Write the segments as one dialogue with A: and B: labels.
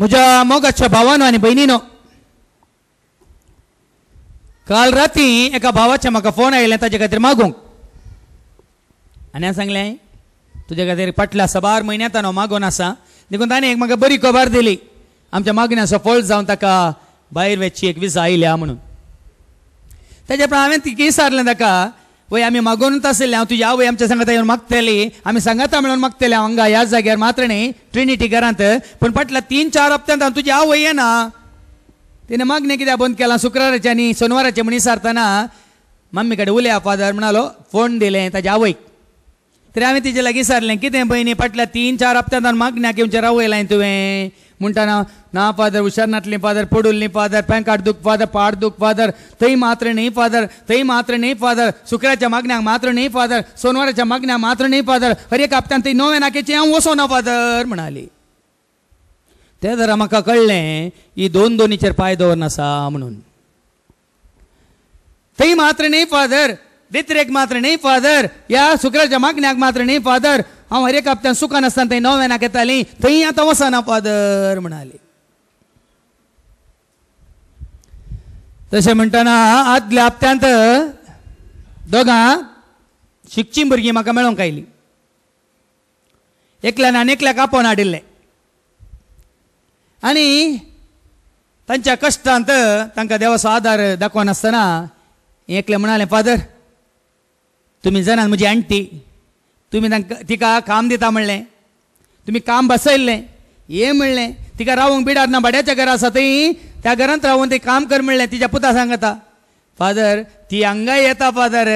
A: म्हज्या मोगाच्या भावानो आनी भयणीनो, काल राती एका भावाचे म्हाका फोन आयिल्ले ताजे खातीर मागूंक, आनी हांवें सांगलें तुजे खातीर फाटल्या 12 म्हयन्यांत हांव मागोवन आसा. देखून ताणें एक म्हाका बरी खबर दिली, आमच्या मागण्याचो फळ जावन ताका भायर वचची एक विजा आयल्या म्हणून. ताजे प्रमाण हांवें ती विचारलें ताका, वय आमी मागोनूच आसले, हांव तुजी आवय आमच्या सांगाता येवन मागतली, आमी सांगाता मेळून मागतले हांव हांगा ह्या जाग्यार मात्र न्ही ट्रिनिटी घरांत, पूण फाटल्या 3-4 हप्त्यांत हांव तुजी आवय येना. तिणें मागणें कित्याक बंद केलां, शुक्राराचें आनी शेनवाराचें म्हण विचारतना मम्मी कडेन उलया फादर म्हणालो, फोन दिलें ताज्या आवयक. तरी हांवें तिचे लागीं विचारलें, कितें भयणी फाटल्या 3-4 हप्त्यांत मागण्याक येवचें रावयलां तुवें? म्हणटाना ना फादर, हुशार नाटलीं फादर, पडूल न्ही फादर, पॅंकाट दूख फादर, पाड दूख फादर, थंय मात्र न्ही फादर, थंय मात्र न्ही फादर, शुक्राच्या मागण्याक मात्र न्ही फादर, सोनवाराच्या मागण्याक मात्र न्ही फादर, हर एक हप्त्यान थंय 9 नाकेचें हांव वचोना फादर म्हणाली. तें जरा म्हाका कळ्ळें ही दोनीचेर पांय दवरन आसा म्हणून. थंय मात्र न्ही फादर, देत्रेक मात्र न्ही फादर, ह्या शुक्राच्या मागण्याक मात्र न्ही फादर, हांव हर एक हप्त्यान सुखान आसतना थंय 9 नाक येतालीं, थंय आतां वचना फादर म्हणाली. तशें म्हणटना आदल्या हप्त्यांत दोगां शिकचीं भुरगीं म्हाका मेळोंक आयलीं. एकल्यान आनी एकल्याक आपोवन हाडिल्लें आनी तांच्या कश्टांत तांकां देवाचो आदार दाखोनासतना एकलें म्हणालें, फादर तुमी जाणात म्हजी आंटी, तुमी तिका काम दिता म्हणलें, तुमी काम बसयल्लें, हें म्हणलें, तिका रावूंक बिडार ना, भाड्याच्या घरा आसा थंय त्या घरांत रावून तें काम कर म्हणलें. तिच्या पुता सांगता, फादर ती हांगा येता फादर,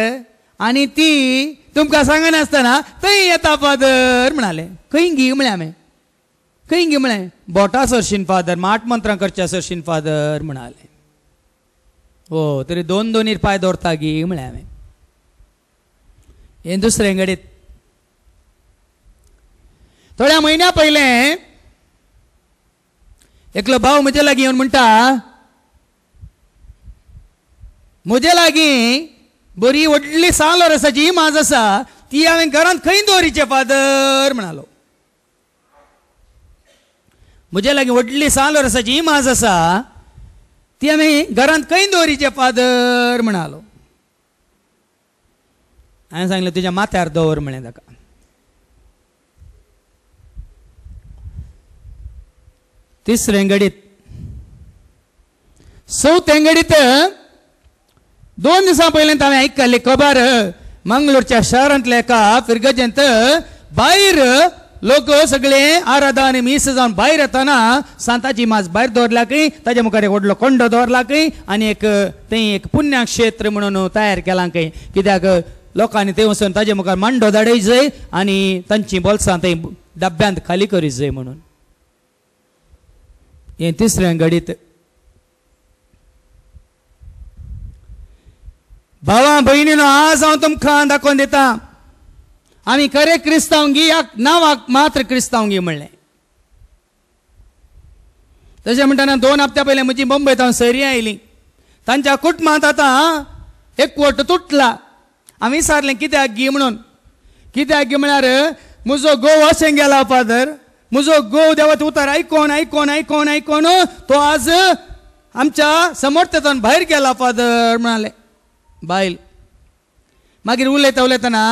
A: आनी ती तुमकां सांगनासतना थंय येता फादर म्हणालें. खंय गी म्हळें हांवें, खंय गी म्हळें, बोटा सरशीन फादर, माट मंत्रां करच्या सरशीन फादर म्हणालें. हो तरी दोनीर पांय दवरता गी म्हळें हांवें. हें दुसरें घडीत थोड्या म्हयन्या पयलें एकलो भाव म्हजे लागीं येवन म्हणटा, म्हजे लागीं बरी व्हडली साल रसाची माज आसा, ती हांवें घरांत खंय दवरिचें फादर म्हणालो. म्हजे लागीं व्हडली साल रसाची माज आसा, ती हांवें घरांत खंय दवरिचें फादर म्हणालो. हांवें सांगलें तुज्या माथ्यार दवर म्हळें ताका. तिसरें घडीत चवथें घडीत 2 दिसां पयलीं हांवें आयकल्ली खबर, मंगळूरच्या शारांतल्या एका फिरगजेंत भायर लोक सगळे आराधन मीस जावन भायर येतना सांताची माज भायर दवरल्या खंय, ताच्या मुखार एक व्हडलो कोंडो दवरला खंय, आनी एक थंय एक पुण्यक्षेत्र म्हणून तयार केलां खंय. कित्याक लोकांनी थंय वचून ताजे मुखार मांडो धाडय जाय आनी तांची बोल्सां थंय डब्यांत खाली करी जाय म्हणून. हें तिसरें घडीत. भावां भयणीनो, आज हांव तुमकां दाखोवन दिता, आमी खरे क्रिस्तांवगी नांवाक मात्र क्रिस्तांवगी म्हणलें. तशें म्हणटना 2 हप्त्या पयलें म्हजी मुंबयत हांव सैरी आयली, तांच्या कुटुंबांत आतां एकवट तुटला. हांवें विचारलें कित्याक गी म्हणून. कित्याक गी म्हळ्यार म्हजो घोव अशें गेला फादर, म्हजो घोव देवाचो उतार आयकोन आयकोन आयकोन आयकोन तो आज आमच्या समर्थतान भायर गेला फादर म्हणाले. बायल मागीर उलयतना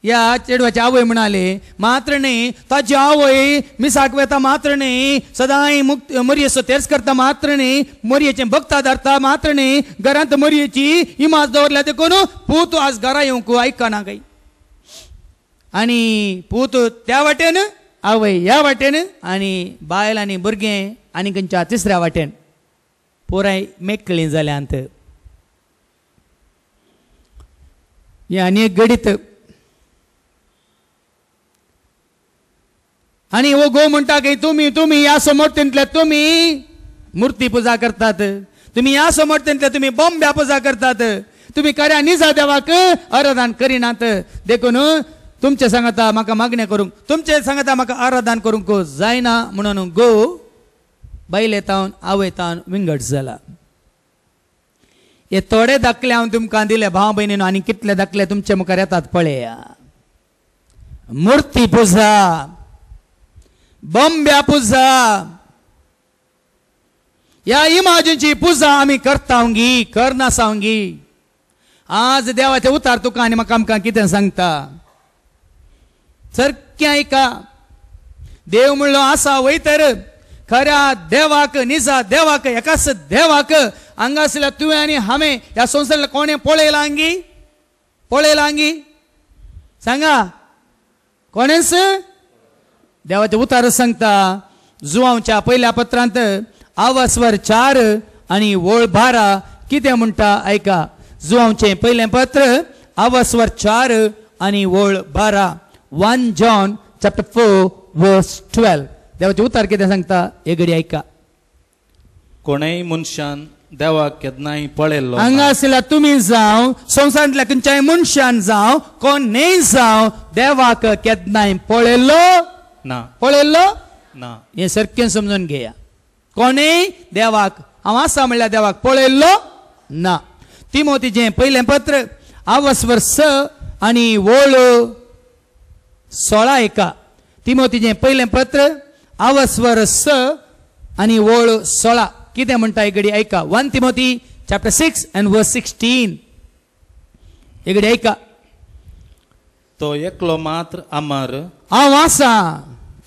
A: ह्या चेडवाची आवय म्हणाली, मात्र न्ही ताची आवय मिसाक वेता मात्र न्ही, सदांय मरयेचो तेर्स करता मात्र न्ही, मरयेचें भक्ता धरता मात्र न्ही, घरांत मरयेची इमाज दवरल्या देखून पूत आज घरा येवंक आयकना काय. आनी पूत त्या वाटेन, आवय ह्या वाटेन, आनी बायल आनी भुरगें आनी खंयच्या तिसऱ्या वाटेन पुराय मेकळीं जाल्यांत. हें आनी एक घडीत. आनी हो घोव म्हणटा की तुमी ह्या समर्थींतले तुमी मुर्ती पुजा करतात, तुमी ह्या समर्थींतले तुमी बोंब्या पुजा करतात, तुमी खऱ्या निजा देवाक आराधन करिनात. देखून तुमचे सांगता म्हाका मागणें करूंक, तुमचे सांगता म्हाका आराधन करूंक जायना म्हणून घोव बायलेतावन आवयतावन विंगड जाला. हे थोडे दाखले हांव तुमकां दिले भाव भयणीनो, आनी कितले दाखले तुमचे मुखार येतात पळया. मुर्ती पुजा, बंब्या पुजा ह्या इमाजींची पुजा आमी करतावंगी करनासावंगी आज देवाचे उतार तुका आनी म्हाका आमकां कितें सांगता सारकें ऐका देव म्हणलो आसा वयतर खऱ्या देवाक निजा देवाक एकाच देवाक हांगासल्या तुवें आनी हांवें ह्या संवसारांतल्या कोणें पळयलांगी सांगा कोणेंच देवाचे उतार सांगता जुवांच्या पहिल्या पत्रांत आवस्वर 4 आनी वळ 12 कितें म्हणटा ऐका जुवांचे पयलें पत्र आवस्वर 4 आनी वळ 12 1 John chapter 4 verse 12 देवाचे उतार कितें सांगता हे घडी ऐका
B: कोणेय मनशान देवाक केन्नाय पळयल्लो
A: हांगासल्या तुमी जावं संवसारांतल्या खंयच्याय मनशान जावं कोणेय जावं देवाक केन्नाय पळयल्लो
B: ना
A: हे सारकें समजून घेया कोणेय देवाक हांव आसा म्हणल्यार देवाक पळयल्लो ना तिमोथीचें पयलें पत्र आवस्वर 6 आनी वळ 16 ऐका तिमोथीचें पयलें पत्र आवस्वर 6 आनी वळ 16 कितें म्हणटा हे घडी ऐका 1 Timothy chapter 6 and verse 16 हे घडी ऐका
B: तो एकलो मात्र अमर
A: हांव आसा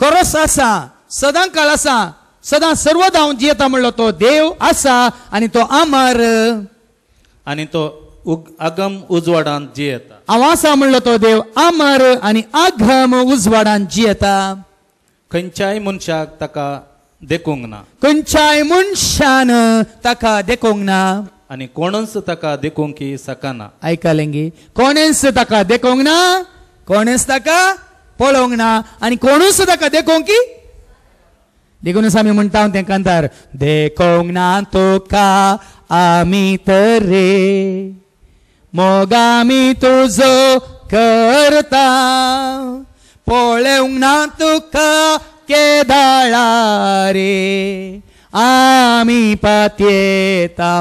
A: खरोच आसा सदां काळ आसा सदां सर्वदा हांव जियेता म्हणलो तो देव आसा आनी तो अमर
B: आनी तो अगम उजवाडांत जियेता
A: हांव आसा म्हणलो तो देव अमर आनी अगम उजवाडांत जियेता
B: खंयच्याय मनशाक ताका देखूंक ना
A: खंयच्याय मनशान ताका देखूंक ना
B: आनी कोणूच ताका देखूंक सकना
A: आयकलें गे कोणेंच ताका देखूंक ना कोणेंच ताका पळोवंक ना आनी कोणूच ताका देखूंक देखूनच आमी म्हणटा तें कांतार देखूंक ना तुका आमी तर रे मोग आमी तुजो करता पळोवंक ना तुका केदाळा रे आमी पातयेता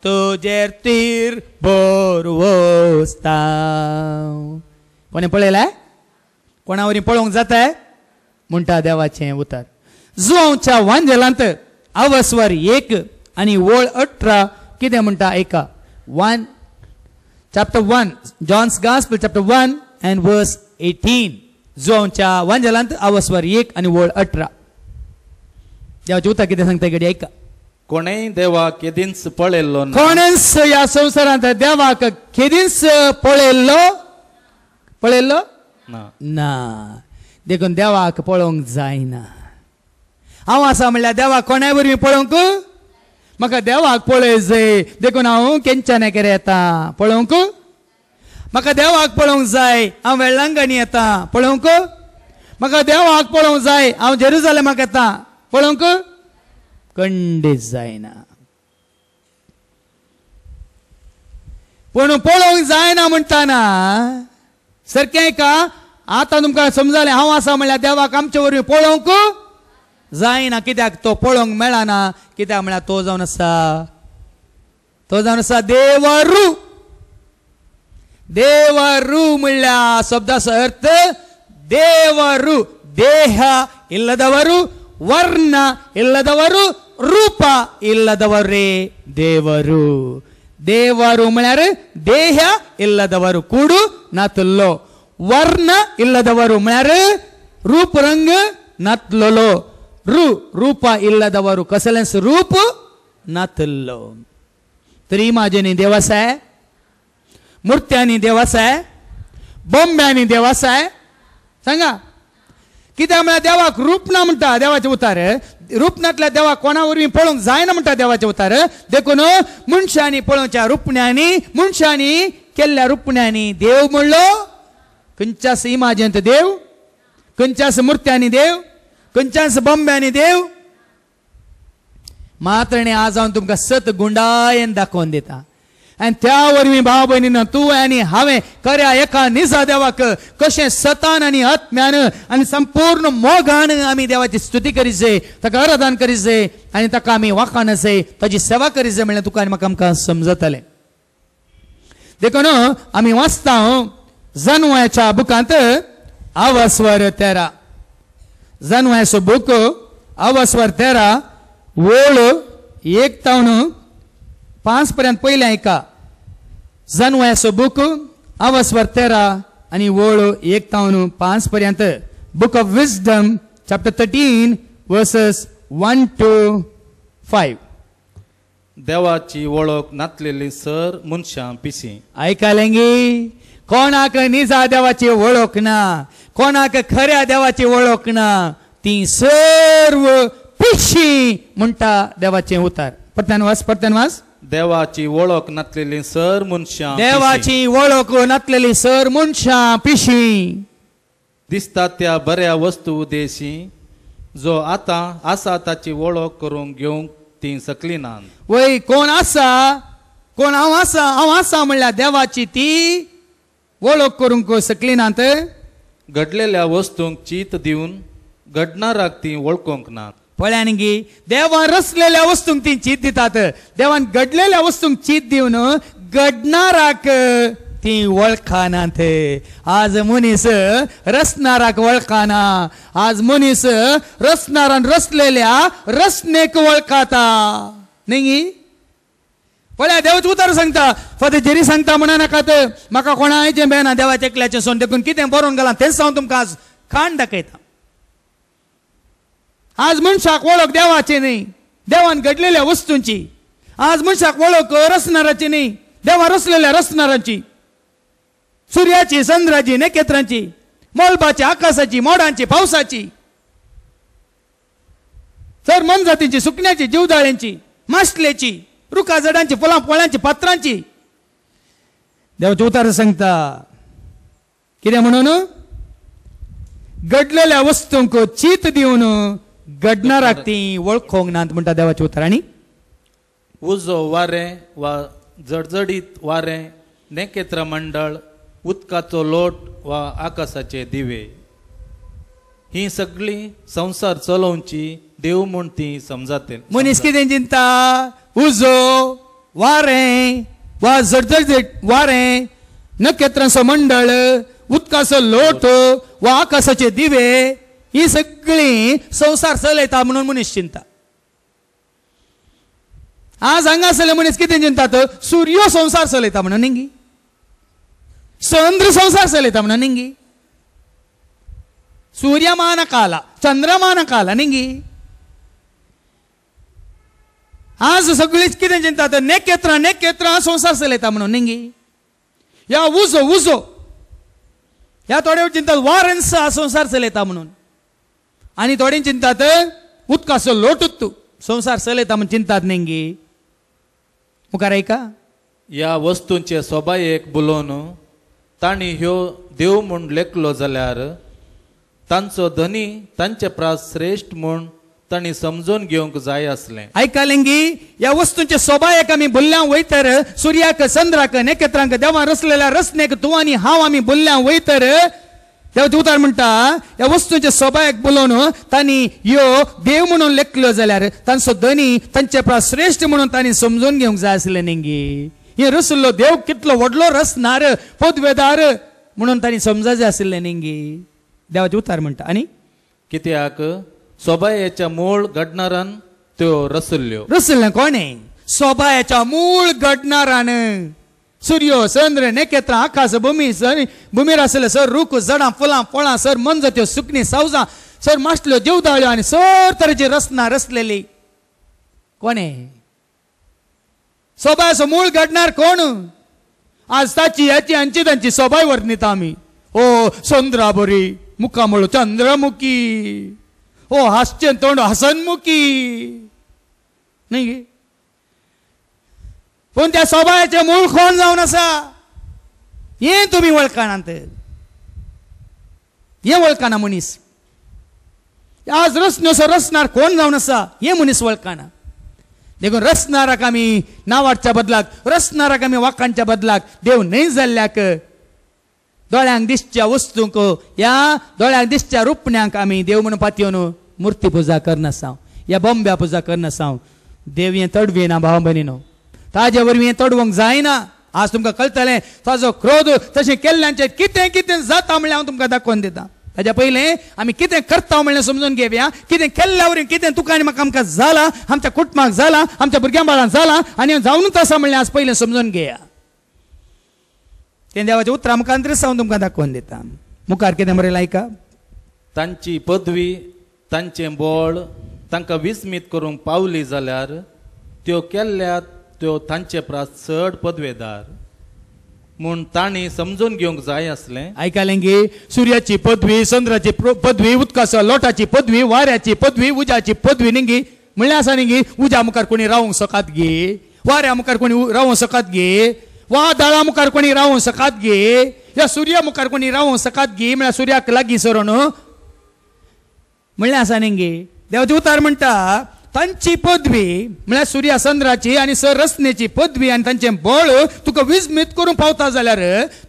A: तुजेर तीर बरवस्ता कोणें पळयलां कोणा वरी पळोवंक जाता म्हणटा देवाचें उतार जुवांच्या वांजेलांत आवस्वर 1 आनी वळ 18 कितें म्हणटा ऐका 1 chapter 1 John's Gospel chapter 1 and verse 18 जुवांच्या वांजेलांत आवस्वर 1 आनी वळ 18 देवाचें उतार कितें सांगता घडी ऐका
B: कोणेय देवाक केदींच पळयल्लो ना
A: कोणेंच ह्या संवसारांत देवाक केदींच पळयल्लो ना देखून देवाक पळोवंक जायना हांव आसा म्हणल्यार देवाक कोणाय वरवीं पळोवंक म्हाका देवाक पळय जाय देखून हांव केंच्यान केरे येता पळोवंक म्हाका देवाक पळोवंक जाय हांव वेळांगणी येता पळोवंक म्हाका देवाक पळोवंक जाय हांव जेरुसलेमाक येता पळोवंक खंडीत जायना पूण पळोवंक जायना म्हणटाना सारकें का आतां तुमकां समजलें हांव आसा म्हणल्यार देवाक आमचे वरवीं पळोवंक जायना कित्याक तो पळोवंक मेळना कित्याक म्हळ्यार तो जावन आसा देवरू म्हणल्यार शब्दाचो अर्थ देवरू देह इಲ್ಲದವರು ವರ್ಣ ಇಲ್ಲದವರು ರೂಪ ಇಲ್ಲದವರು ರೇ ದೇವರು ದೇವರು म्हळ्यार ದೇಹ ಇಲ್ಲದವರು ಕೂಡು नातल्लो वर्ण ಇಲ್ಲದವರು म्हळ्यार रूप रंग नातलोलो रूप ಇಲ್ಲದವರು कसलेंच रूप नातल्लो तरी माझेनी देव आसा मुर्त्यांनी देव आसा बोंब्यांनी देव आसा सांगा कित्याक म्हळ्यार देवाक रूप ना म्हणटा देवाचे उतार रूप नातल्या देवाक कोणा वरवीं पळोवंक जायना म्हणटा देवाचे उतार देखून मनशांनी पळोवच्या रुपण्यांनी मनशांनी केल्ल्या रुपण्यांनी देव म्हणलो खंयच्याच इमाजेंत देव खंयच्याच मुर्त्यांनी देव खंयच्याच बोंब्यांनी देव मात्र आज हांव तुमकां सत गुंडायेन दाखोवन दिता आनी त्या वरवीं भाव भयणीनो तूं आनी हांवें खऱ्या एका निजा देवाक कशें सतान आनी आत्म्यान आनी संपूर्ण मोगान आमी देवाची स्तुती करीत जाय ताका आराधन करीत जाय आनी ताका आमी वाखाण जाय ताची सेवा करीत जाय म्हणल्यार तुका आनी म्हाका आमकां समजतलें देखून आमी वाचता जनुआच्या बुकांत आवस्वर 13 Zanuaso buku awas wartera वोळ 1 तावन 5 पर्यंत पहिले ऐका Zanuaso buku awas wartera आणि वोळ 1 तावन 5 पर्यंत Book of Wisdom chapter 13 verses 1 to 5.
B: देवाची वळख नातलेली सर मनशां पिशी
A: ऐकालेंगी कोणाक निजा देवाची वळख ना कोणाक खऱ्या देवाची वळख ना ती सर्व पिशी म्हणटा देवाचे उतार परत्यान वास
B: देवाची वळख नातलेली सर मनशां
A: देवाची वळख नातलेली सर मनशां पिशी
B: दिसता त्या बऱ्या वस्तू देशी जो आता आसा ताची वळख करून घेवंक ती सकली ना
A: वय कोण आसा कोण हांव आसा म्हणल्यार देवाची ती वळख करूंक सकली नात
B: घडलेल्या वस्तूंक चीत दिवन घडणाराक ती वळखोंक ना
A: पळ्यानगी देवान रचलेल्या वस्तूंक ती चीत दितात देवान घडलेल्या वस्तूंक चीत दिवन घडणाराक ती वळखानात आज मनीस रचणाराक वळखाना आज मनीस रचणारान रचलेल्या रचनेक वळखाता न्ही पळ्या देवाचो उतार सांगता फक्त जेरी सांगता म्हणा नाकात म्हाका कोणाचे बेना देवाच्या एकल्याचे सोन देखून कितें बरोवन गेलां तेच हांव तुमकां आज खाण दाखयता आज मनशाक वळख देवाची न्ही देवान घडलेल्या वस्तूंची आज मनशाक वळख रचणाराची न्ही देवा रचलेल्या रचणाराची सूर्याची चंद्राची नखेत्रांची मोलबाची आकाशाची मोडांची पावसाची सर मनजातींची सुकण्याची जीवदाळ्यांची मासलेची रुखा झाडांची फुलां फळांची पात्रांची देवाचे उतार सांगता कितें म्हणून घडलेल्या वस्तूंक चीत दिवन घडणाराक ती वळखोंक नात म्हणटा देवाचे उतार आनी
B: उजो वारें वा जडजडीत वारें नखेत्र मंडळ उदकाचो लोट वा आकाशाचे दिवे ही सगळी संसार चलोवची देव म्हूण ती समजाते
A: मनीस कितें चिंता उजो वारें वा जडजडीत वारें नखेत्रांचो मंडळ उदकाचो लोट वा आकाशाचे दिवे ही सगळी संसार चलयता म्हणून मनीस चिंता आज हांगासरले मनीस कितें चिंतात सूर्य संसार चलयता म्हणून निंगी चंद्र संसार चलयता म्हणून निंगी सूर्यमान काला चंद्रमान काला निंगी आज सगळीच कितें चिंतात नखेत्रां संसार चलयता म्हणून निंगी या उजो ह्या थोडे चिंतात वारेंसा संसार चलयता म्हणून आनी थोडे चिंतात उदकाचो लोटूत संसार चलयता म्हणून चिंतात निंगी मुखार ऐका
B: या वस्तूंचे सोबायेक बुलोवन तांणी ह्यो देव म्हूण लेखलो जाल्यार तांचो धनी तांचे प्रास श्रेष्ठ म्हूण तांणी समजून घेवंक जाय आसलें
A: ऐकालेंगी ह्या वस्तूंचे सोबायेक आमी बुल्ल्यां वयतर सूर्याक चंद्राक नखेत्रांक देवान रचलेल्या रचनेक तूं आनी हांव आमी बुल्ल्यां वयतर देवाचो उतार म्हणटा ह्या वस्तूंचे सोबायेक बुलोवन तांणी ह्यो देव म्हणून लेखलो जाल्यार तांचो धनी तांचे प्रास श्रेष्ठ म्हणून तांणी समजून घेवंक जाय आसलें नेंगी हे रचलो देव कितलो व्हडलो रचणार पदवेदार म्हणून तांणी समजायचें आसलें नेंगी देवाचो उतार म्हणटा आनी
B: कित्याक सोबायेच्या मूळ घडणारान त्यो
A: रचल्यो कोणे सोबायेच्या मूळ घडणारान सूर्य चंद्र नखेत्रां आकाश भुमीर आसले सर रूख झाडां फुलां फळां सर मनजत्यो सुकणी सावजां सर मासल्यो जीवदाळ्यो आनी सर तरेची रचना रचलेली कोणे सोबायचो मूळ घडणार कोण आज ताची याची हांची तांची सोबाय वर्णिता आमी ओ चंद्रा बरी मुखामळ चंद्रमुखी ओ हास्य तोंड हसनमुखी न्ही पूण त्या सोबायेचे मूळ कोण जावन आसा हे तुमी वळखनात हे वळखना मनीस आज रचनेचो रचणार कोण जावन आसा हे मनीस वळखना देखून रचणाराक आमी नांवाडच्या बदलाक रचणाराक आमी वाखाणच्या बदलाक देव न्हय जाल्ल्याक दोळ्यांक दिसच्या वस्तूंक ह्या दोळ्यांक दिसच्या रुपण्यांक आमी देव म्हणून पातयेवन मुर्ती पुजा करनासा या बोंब्या पुजा करनासा देव हें तडविना भाव भयणीनो ताजे वरवीं हें तडवंक जायना आज तुमकां कळटलें ताजो क्रोध तशें केल्ल्यांचें कितें कितें जाता म्हणल्यार हांव तुमकां दाखोवन दिता ताच्या पयलें आमी कितें करता म्हणलें समजून घेवया. कितें केल्ल्या वरी कितें तुका आनी म्हाका आमकां जाला, आमच्या कुटुंबाक जाला, आमच्या भुरग्यां बाळांक जाला आनी जावनूच आसा म्हणलें आज पयलें समजून घेया. तें देवाचें उतर आमकां अंतरसावन तुमकां दाखोवन दिता. मुखार कितें बरयलां आयका.
B: तांची पदवी तांचें बळ तांकां विस्मीत करूंक पावली जाल्यार त्यो केल्ल्यात त्यो तांचे प्रास चड पदवेदार म्हूण तांणी समजून घेवंक जाय आसलें.
A: आयकलें गे. सुर्याची पदवी, चंद्राची पदवी, उदकाचो लोटाची पदवी, वाऱ्याची पदवी, उज्याची पदवी न्ही म्हणल्यार आसा न्ही. उज्या मुखार कोणी रावूंक सकात गे, वाऱ्या मुखार कोणी रावूंक सकात गे, वादळा मुखार कोणी रावूंक सकात गे, या सुर्या मुखार कोणी रावूंक सकात गे म्हळ्यार सुर्याक लागीं सरून म्हणल्यार आसा न्ही गे. देवाचें उतार म्हणटा तांची पदवी म्हळ्यार सुर्या चंद्राची आनी सर रस्नेची पदवी आनी तांचें बळ तुका विस्मीत करून पावता जाल्यार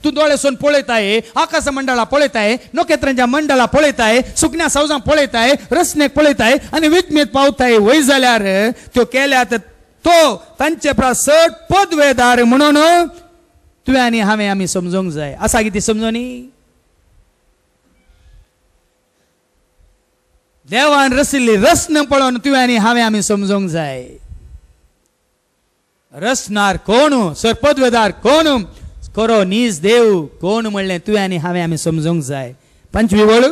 A: तूं दोळेसून पळयताय, आकाश मंडळा पळयताय, नखेत्रांच्या मंडळा पळयताय, सुकन्या सावजां पळयताय, रस्नेक पळयताय आनी विस्मीत पावताय वय जाल्यार त्यो केल्यात तो तांचे प्रास चड पदवेदार म्हणून तुवें आनी हांवें आमी समजूंक जाय. आसा कितें समजोनी. देवान रचिल्ली रचना पळोवन तुवें आनी हांवें आमी समजूंक जाय. रचणार कोण, सर पदवेदार कोण, खरो नीज देव कोण म्हणलें तुवें आनी हांवें आमी समजूंक जाय. 5वी वळ.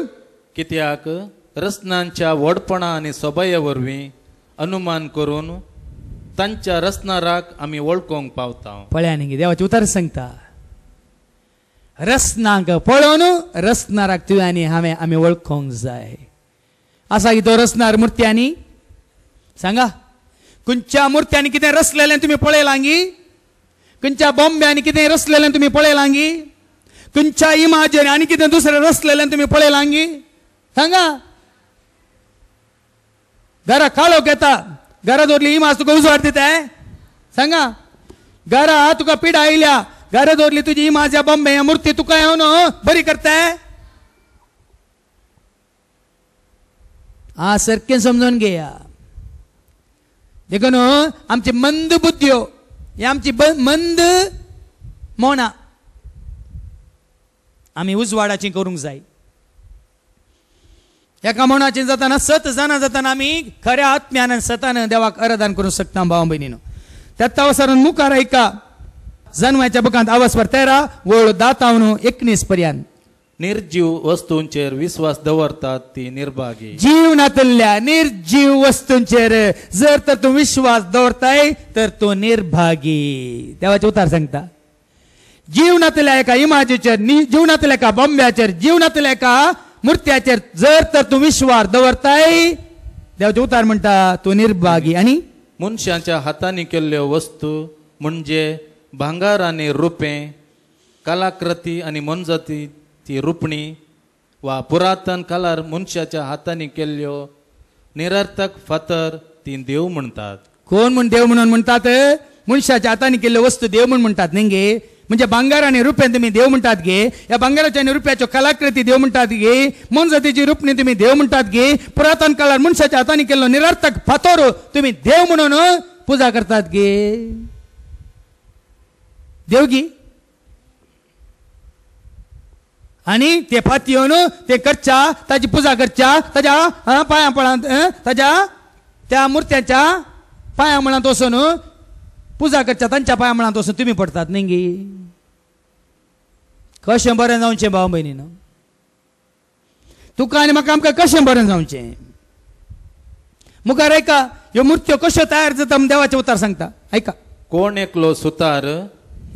B: कित्याक रचनांच्या व्हडपणा आनी सोबाये वरवीं अनुमान करून तांच्या रचनाराक आमी वळखूंक पावता.
A: पळया न्ही देवाचें उतर सांगता. रचनाक पळोवन रचनाराक तुवें आनी हांवें आमी वळखूंक जाय. असा की तो रचणार मुर्त्यांनी सांगा. खंयच्या मुर्त्यांनी कितें रचलेलें तुमी पळयलां गी. खंयच्या बॉम्ब्यांनी कितें रचलेलें तुमी पळयलां गी. खंयच्या इमाजेर आनी कितें दुसरें रचलेलें तुमी पळयलां गी. सांगा. घरा काळोख येता, घरा दवरली इमाज तुका उजवाड दिताय. सांगा. घरा तुका पिडा आयल्या, घरा दवरली तुजी इमाज या बॉम्बे या मुर्ती तुका येवन बरी करताय. हा सारकें समजून घेया. देखून आमची मंद बुद्ध्यो ही आमची मंद मोना आमी उजवाडाची करूंक जाय. एका मोनाची जाताना 7 जाणां जाताना आमी खऱ्या आत्म्यान सतान देवाक आराधन करूंक शकता. भाव भयणीनो त्यात वसारून मुखार ऐका. जन्माच्या बुकांत अवस्वर 13 वळ 10-19 पर्यंत.
B: निर्जीव वस्तूंचेर विश्वास दवरतात ती निर्भागी.
A: जीवनातल्या निर्जीव वस्तूंचेर जर तर तूं विश्वास दवरताय तर तूं निर्भागी. देवाचें उतार सांगता. जीवनातल्या एका इमाजीचेर, जीवनातल्या एका बॉम्ब्याचेर, जीवनातल्या एका मुर्त्याचेर जर तर तूं विश्वास दवरताय देवाचें उतार म्हणटा तूं निर्भागी. आनी
B: मनशाच्या हातांनी केल्ल्यो वस्तू म्हणजे भांगार आनी रुपें, कलाकृती आनी मनजती ती रुपणी वा पुरातन काळार मनशाच्या हातांनी केल्ल्यो निरर्थक फातर ती देव म्हणटात. कोण
A: म्हण देव म्हणून म्हणटात. मनशाच्या हातांनी केल्ल्यो वस्तू देव म्हूण म्हणटात न्ही गे. म्हणजे भांगार आनी रुपें तुमी देव म्हणटात गे. या भांगाराच्या आनी रुप्याच्यो कलाकृती देव म्हणटात गे. मनजतीची रुपणी तुमी देव म्हणटात गे. पुरातन काळार मनशाच्या हातांनी केल्लो निरर्थक फातर तुमी देव म्हणून पुजा करतात गे. देवगी आणि ते फाती येवन ते करच्या, ताची पुजा करच्या, ताच्या पांया पळांत, ताच्या त्या मुर्त्याच्या पांया मळांत वचून पुजा करच्या, तांच्या पांया मळांत वचून तुमी पडटात न्ही गे. कशें बरें जावचें भाव भयणीनो. तुका आनी म्हाका आमकां कशें बरें जावचें. मुखार ऐका. ह्यो मुर्त्यो कश्यो तयार जाता म्हूण देवाचें उतार सांगता. ऐका.
B: कोण एकलो सुतार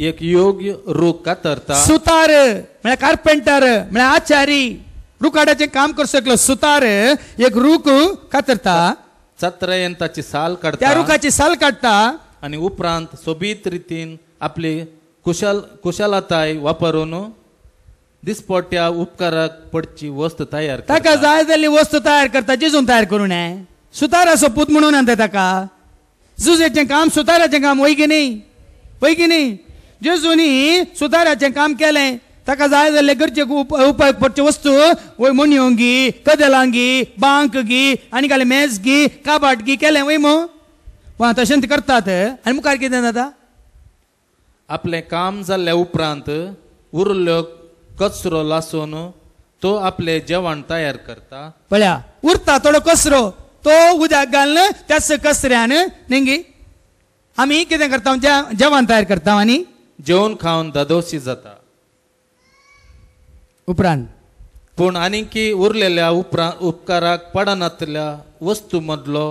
B: एक योग्य रूख कातरता.
A: सुतार म्हळ्यार कार्पेंटर म्हळ्यार आचारी, रुखाडाचें काम करचो एकलो सुतार एक रूख कातरता.
B: चत्रेन ताची साल काडटा.
A: त्या रुखाची साल काडटा
B: आनी उपरांत सोबीत रितीन आपली कुशलताय वापरून दिसपट्ट्या उपकाराक पडची वस्त तयार करता.
A: ताका जाय जाल्ली वस्त तयार करता. जेजून तयार करूं नये. सुताराचो पूत म्हणून आनी ताका जुजेचें काम सुताराचें काम वय की न्ही. वय की न्ही. जेजूनी सुताराचें काम केलें. ताका जाय जाल्ले गरजेक उपयोग पडचे वस्तू वय मणयो गी, कदेलां गी, बांक गी आनी काले मेज गी, काबाट गी केलें वय मो. पण तशें करतात. आनी मुखार कितें जाता.
B: आपलें काम जाल्ल्या उपरांत उरल्लो कचरो लासून तो आपले जेवण तयार करता.
A: पळया उरता थोडो कसरो तो उदक घालून त्याच कसऱ्यान नेंगी आमी कितें करता जेवण तयार करता आनी
B: जेवण खावन दादोशी जाता.
A: उपरांत
B: पूण आनीकी उरलेल्या उपकाराक पडनातल्या वस्तू मदलो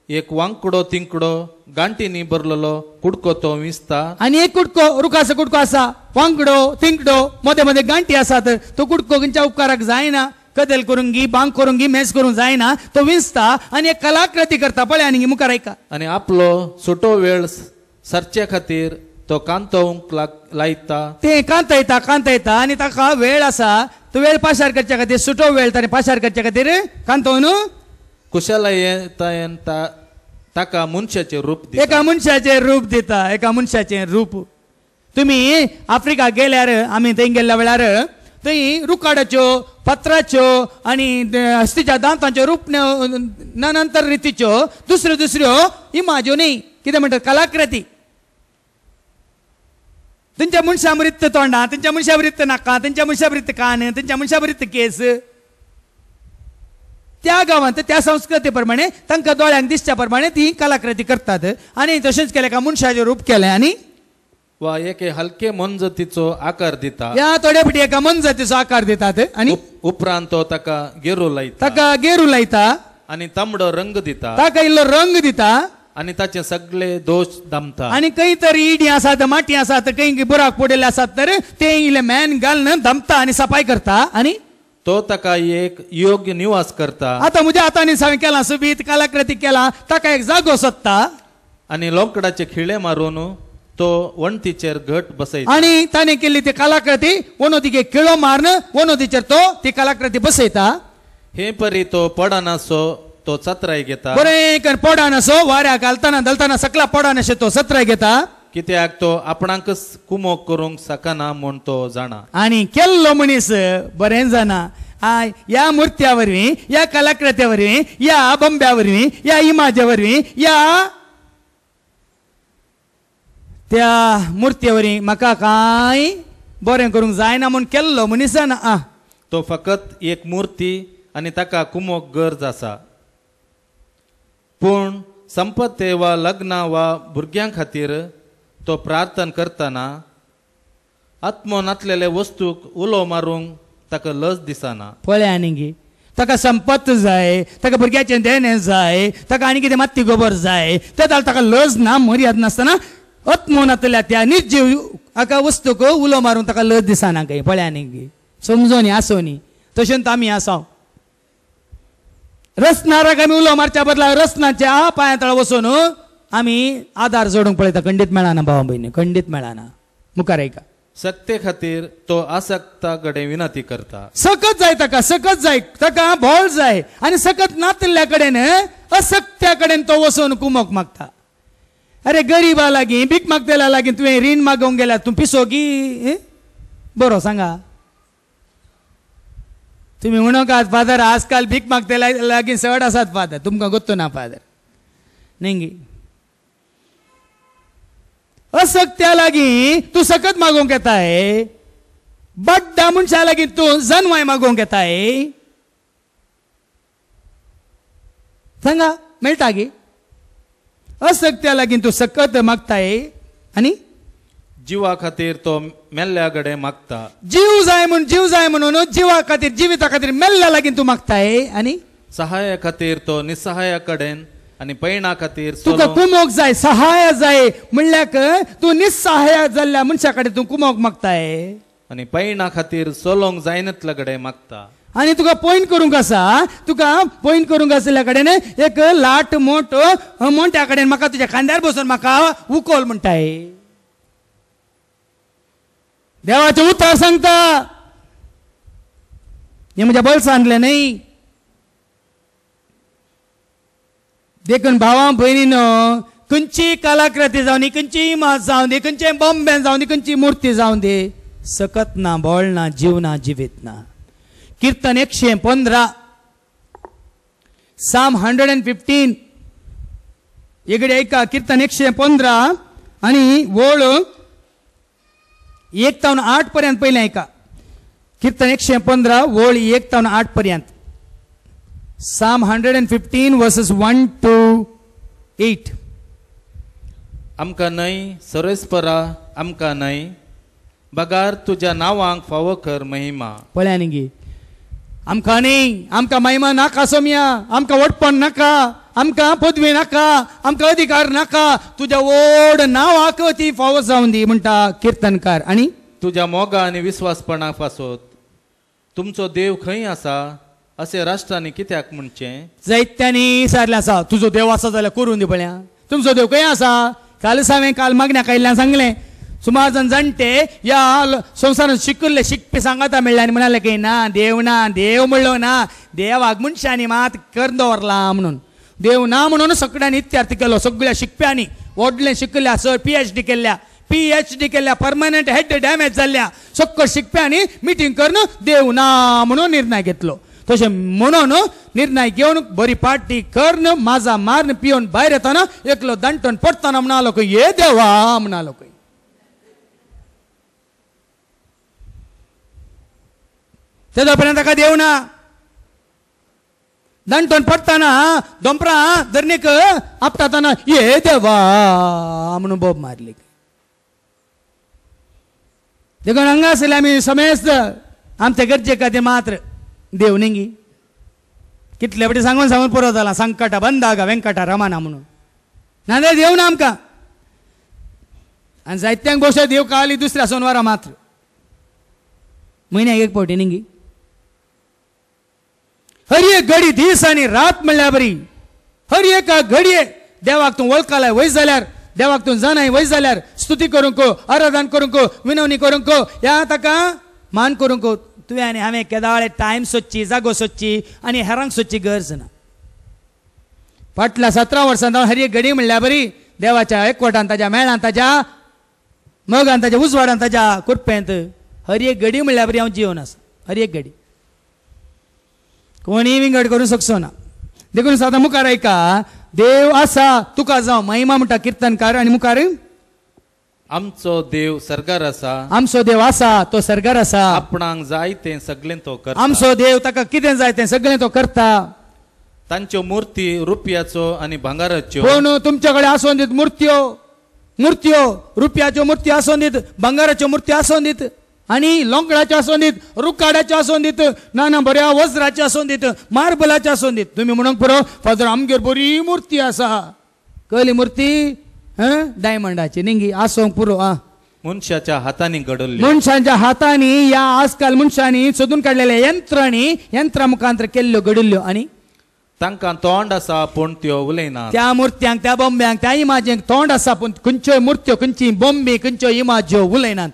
B: एक वांकडो तिंकडो गांठीनी भरलेलो कुडको तो विसता.
A: आनी एक कुडको रुखाचो कुडको आसा वांकडो तिंकडो मदें मदें गांठी आसात तो कुडको खंयच्या उपकाराक जायना कदेल करूंक गी बांक करूंक गी मेज करूंक जायना तो विसता आनी एक कलाकृती करता पळय आनी मुखार ऐका.
B: आनी आपलो सुटो वेळ सरचे खातीर तो कांतोवंक लायता.
A: ते कांतयता आनी ताका वेळ आसा तो वेळ पाशार करच्या खातीर सुटो वेळ ताणें पाशार करच्या खातीर कांतोवन
B: कुशलतायेन ताका मनशाचें रूप दिता.
A: एका मनशाचें रूप दिता एका मनशाचें रूप. तुमी आफ्रिका गेल्यार आमी थंय गेल्ल्या वेळार थंय रुखाडाच्यो पत्राच्यो आनी हस्तीच्या दांतांच्यो रूप नंतर रितीच्यो दुसऱ्यो इमाज्यो न्ही कितें म्हणटात कलाकृती. तेंच्या मनशा मृत तोंडां तेंच्या मनशा मृत नाका तेंच्या मनशा मृत कान तेंच्या मनशा मृत केस त्या गांवांत त्या संस्कृती प्रमाणे तांकां दोळ्यांक दिसच्या प्रमाणे ती कलाकृती करतात. आनी तशेंच केलें का मनशाचें रूप केलें आनी
B: वा एके हलके मनजतीचो आकार दिता.
A: या थोड्या पिटी एका मनजतीचो आकार दितात आनी
B: उपरांत तो ताका गेरू लायता.
A: ताका गेरू लायता
B: आनी तांबडो रंग दिता.
A: ताका इल्लो रंग दिता
B: आनी ताचे सगळे दोष दमता.
A: आनी खंय तरी इडी आसात माटी आसात खंय बुराक पडिल्ले आसात तर ते इल्ले मॅन घालून दमता आनी सफाई करता. आनी
B: तो ताका एक योग्य निवास करता.
A: आतां म्हज्या हातांनी हांवें केला सुबीत कलाकृती केला ताका एक जागो सोदता
B: आनी लोंकडाचे खिळे मारून तो वणतीचेर घट बसयता.
A: आनी ताणें केल्ली ती कलाकृती वणोतीक खिळो मारून वणोतीचेर तो ती कलाकृती बसयता.
B: हे परी तो पडनासो तो सत्राय घेता.
A: बरें पडान असो वाऱ्याक घालतना धलतना सकला पडान अशें तो सत्राय घेता.
B: कित्याक तो आपणाकच कुमोग करूंक शकना म्हूण तो जाणा.
A: आनी केल्लो मनीस बरें जाणा. ह्या मुर्त्या वरवीं ह्या कलाकृत्या वरवीं ह्या बंब्या वरवीं ह्या इमाजा वरवीं ह्या त्या मुर्त्ये वरवीं म्हाका कांय बरें करूंक जायना म्हूण केल्लो मनीस जाणा.
B: तो फकत एक मुर्ती आनी ताका कुमोग गरज आसा. पूण संपत्ती वा लग्न वा भुरग्यां खातीर तो प्रार्थना करतना आत्मो नातलेले वस्तूक उलो मारूंक ताका लज दिसना.
A: पळय आनी ताका संपत्त जाय ताका भुरग्याचें देणें जाय ताका आनी कितें मात्ती गोबर जाय ते जाल्यार ताका लज ना मर्याद नासतना आत्मो नातल्या त्या निर्जीव हाका वस्तूक उलो मारूंक ताका लज दिसना खंय. पळय आनी समजोनी आसोनी तशेंच आमी आसा. रसनाराक आमी उलो मारच्या बदला रसनाच्या पांया तळा वचून आमी आदार जोडूंक पळयता. खंडीत मेळना भावा भयणी खंडीत मेळना. मुखार ऐका.
B: सक्ते खातीर तो आसक्ता कडेन विनंती करता.
A: सकत जाय ताका बोळ जाय आनी सकत नातल्या कडेन असक्त्या कडेन तो वचून कुमोक मागता. अरे गरीबा लागीं भीक मागतेल्या लागीं तुवें रीण मागोवंक गेल्यार तूं पिसोगी बरो सांगा. तुम्ही म्हणोकात फादर आजकाल भीक मागते लागीं चड आसात फादर तुमकां गोत्तो ना फादर न्ही. असक्त्या लागीं तूं सकत मागोवंक येताय बड्डा मनशा लागीं तूं जनवाय मागोवंक येताय. सांगा मेळटा गी. असक्त्या लागीं तूं सकत मागताय आनी
B: जिवा खातीर तो मेल्ल्या कडेन मागता.
A: जीव जाय म्हणून जिवा खातीर जिविता खातीर मेल्ल्या लागीं तूं मागताय. आनी
B: सहाय खातीर तो निसहाया कडेन आनी पैणा खातीर
A: तुका कुमोक जाय सहाय जाय म्हणल्यार तूं निसहाय जाल्ल्या मनशा कडेन तूं कुमोक मागताय
B: आनी पैणा खातीर सोलोंक जायनातल्या कडेन मागता.
A: आनी तुका पॉयंट करूंक आसा तुका पॉयंट करूंक आसल्या कडेन एक लाट मोठ्या कडेन म्हाका तुज्या खांद्यार बसून म्हाका उखोल म्हणटाय. देवाचे उतर सांगता हे म्हज्या बळसांतलें न्ही. देखून भावां भयणीनो खंयची कलाकृती जावन दी खंयची इमाज जावन दी खंयचें बॉम्बेन जावन दी खंयची मुर्ती जावन दी सकत ना बोळ ना जीव ना जिवीत ना. कीर्तन 115 साम 115 इकडे ऐका. कीर्तन 115 आणि वळ 1 ते 8 पर्यंत पहिले ऐका. कीर्तन 115 ओळी 1 ते 8 पर्यंत. Psalm 115 verses 1 to 8.
B: आमकां न्हय सरेस्परा आमकां न्हय, बगार तुज्या नांवांक फावो कर महिमा.
A: पळया न्ही, आमकां न्ही, आमकां महिमा नाका सोम्या, आमकां वटपण नाका, आमकां पदवी नाका, आमकां अधिकार नाका, तुज्या व्हड नांवाक ती फावो जावन दी म्हणटा कीर्तनकार. आनी
B: तुज्या मोगा आनी विस्वासपणाक पासत तुमचो देव खंय आसा अशें राष्ट्रांनी कित्याक म्हणचें.
A: जायत्यांनी सारलें आसा, तुजो देव आसा जाल्यार करून दी पळया, तुमचो देव खंय आसा. काल मागण्याक आयिल्ल्यान सांगलें, सुमार जण जाणटे या संवसारांत शिकिल्ले शिकपी सांगाता म्हणले आनी म्हणाले की ना देव म्हणलो ना, देवाक मनशांनी मात कर दवरला म्हणून. देव ना म्हणून सगळ्यांनी इत्यार्थ केलो. सगळ्या शिकप्यांनी व्हडले शिकल्या, सर PhD केल्या, परमनंट हेड डॅमेज जाल्ल्या सकळ शिकप्यांनी मिटींग करून देव ना म्हणून निर्णय घेतलो. तशें म्हणून निर्णय घेवन बरी पार्टी करून माझा मारून पिवन भायर येताना एकलो दंटन पडताना म्हणालो की ये देवा म्हणालो की. तेदो पर्यंत ताका देव ना. दंटन पडताना दोंपरा धरणीक आपटाताना ये देवा म्हणून बोब मारली. देखून हांगा आसले आमी समेस्त आमच्या गरजे खातीर मात्र देव न्ही. कितले फावटी सांगून पुरो जाला संकट बंदागा वेंकटा रमाना म्हणून. नाजाल्यार देव ना आमकां. आनी जायत्यांक बसो देव काली दुसऱ्या सोनवारा मात्र म्हयन्याक एक फावटी न्ही. हर एक घडी दीस आनी रात म्हणल्यार बरी. हर एका घडये देवाक तूं वळखलाय वयस जाल्यार, देवाक तूं जाणाय वयस जाल्यार स्तुती करूंक, आराधन करूंक, विनवणी करूंक, या ताका मान करूंक तुवें आनी हांवें केदाळे टायम सोदची, जागो सोदची आनी हेरांक सोदची गरज ना. फाटल्या 17 वर्सां हर एक घडी म्हणल्यार बरी देवाच्या एकवटान, ताच्या मेळान, ताच्या मोगान, ताच्या उजवाडान, ताच्या कुरपेंत हर एक घडी म्हणल्यार बरी हांव जिवन आसा. हर एक घडी कोणी विंगड करूंक शकचो ना. देखून सादा मुखार ऐका, देव आसा तुका जावं महिमा म्हणटा कीर्तनकार. आनी मुखार
B: आमचो देव सर्गार आसा,
A: आमचो देव आसा तो सर्गार आसा,
B: आपणाक जाय तें सगळें तो करता.
A: आमचो देव ताका कितें जाय तें सगळें तो करता.
B: तांच्यो मुर्ती रुपयाचो आनी भांगाराच्यो,
A: पूण तुमचे कडेन आसोन दीत मुर्त्यो रुपयाच्यो मुर्ती आसोन दीत, भांगाराच्यो मुर्ती आसोन दीत, आनी लोंकडाच्यो आसोन दीत, रुखाड्याच्यो आसोन दीत, नाना बऱ्या वज्राच्यो आसोन दीत, मार्बलाच्यो आसोन दीत. तुमी म्हणूंक पुरो फादर आमगेर बरी मुर्ती आसा. कसली मुर्ती? डायमंडाची न्ही आसोंक पुरो.
B: मनशाच्या हातांनी घडल्ली,
A: मनशांच्या हातांनी, या आजकाल मनशांनी सोदून काडलेल्या यंत्रा मुखांतर केल्ल्यो घडिल्ल्यो. आनी
B: तांकां तोंड आसा पूण त्यो उलयनात.
A: त्या मुर्त्यांक, त्या बोंब्यांक, त्या इमाजेंक तोंड आसा पूण खंयच्योय मुर्त्यो, खंयची बोंबी, खंयच्यो इमाज्यो उलयनात.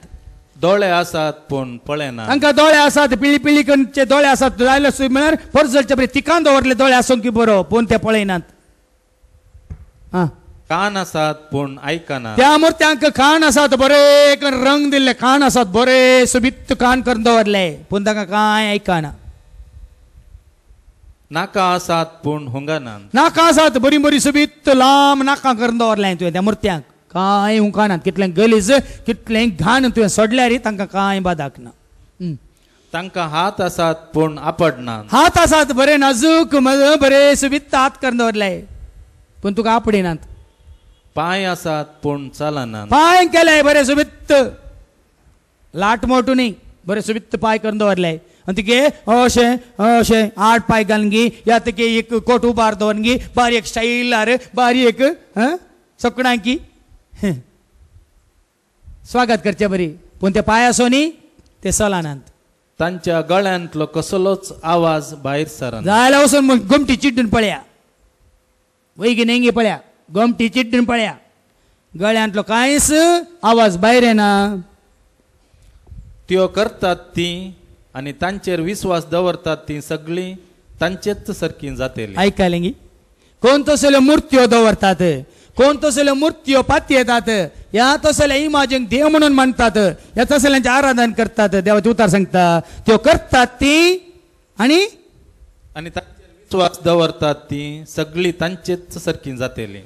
B: दोळे आसात पूण पळयनात.
A: तांकां दोळे आसात, पिळी खंयचे दोळे आसात जाल्यार म्हळ्यार परजळचे बरे तिकान दवरले दोळे आसूंक की बरो पूण ते पळयनात.
B: कान आसात पूण आयकनात.
A: त्या मुर्त्यांक कान आसात, बरे रंग दिल्ले कान आसात, बरे सुबित्त कान करून दवरले पूण तांकां कांय आयकना.
B: नाका आसात पूण हुंगानात.
A: नाका आसात, बरी बरी सुबित्त लांब नाका करून दवरलें तुवें त्या मुर्त्यांक, कांय हुंकानात. कितलें गलीज, कितलें घाण तुवें सोडल्यार तांकां कांय बादाक ना.
B: तांकां हात आसात पूण आपडनात.
A: हात आसात, बरे नाजूक बरे सुबित्त हात करून दवरले पूण तुका आपडिनात.
B: पांय आसात पूण चलनात.
A: पांय केले बरे सुबित्त, लाट मोटू न्ही, बरे सुबित्त पांय करून दवरले. आनी तिके अशें 8 पांय घालून गी, या तिके एक कोट उबार दवरून गी, बारीक स्टायलार बारीक सकडा स्वागत करचे बरी पूण ते पांय आसो न्ही ते चलनात.
B: तांच्या गळ्यांतलो कसलोच आवाज भायर सरना.
A: जाल्यार वचून गोमटी चिड्डून पळया, वैगी नेंगी पळया, गोमटी चिड्डून पळया, गळ्यांतलो कांयच आवाज भायर येना.
B: त्यो करतात ती आनी तांचेर विश्वास दवरतात ती सगळीं तांचेच सारकी जातली.
A: आयकलें गी, कोण तसल्यो मुर्त्यो दवरतात, कोण तसल्यो मुर्त्यो पाती येतात, या तसल्या इमाजेक देव म्हणून मानतात, या तसल्यांचे आराधन करतात. देवाचे उतार सांगता त्यो करतात ती आनी
B: तांचेर विश्वास दवरतात ती सगळीं तांचेच सारकी जातली.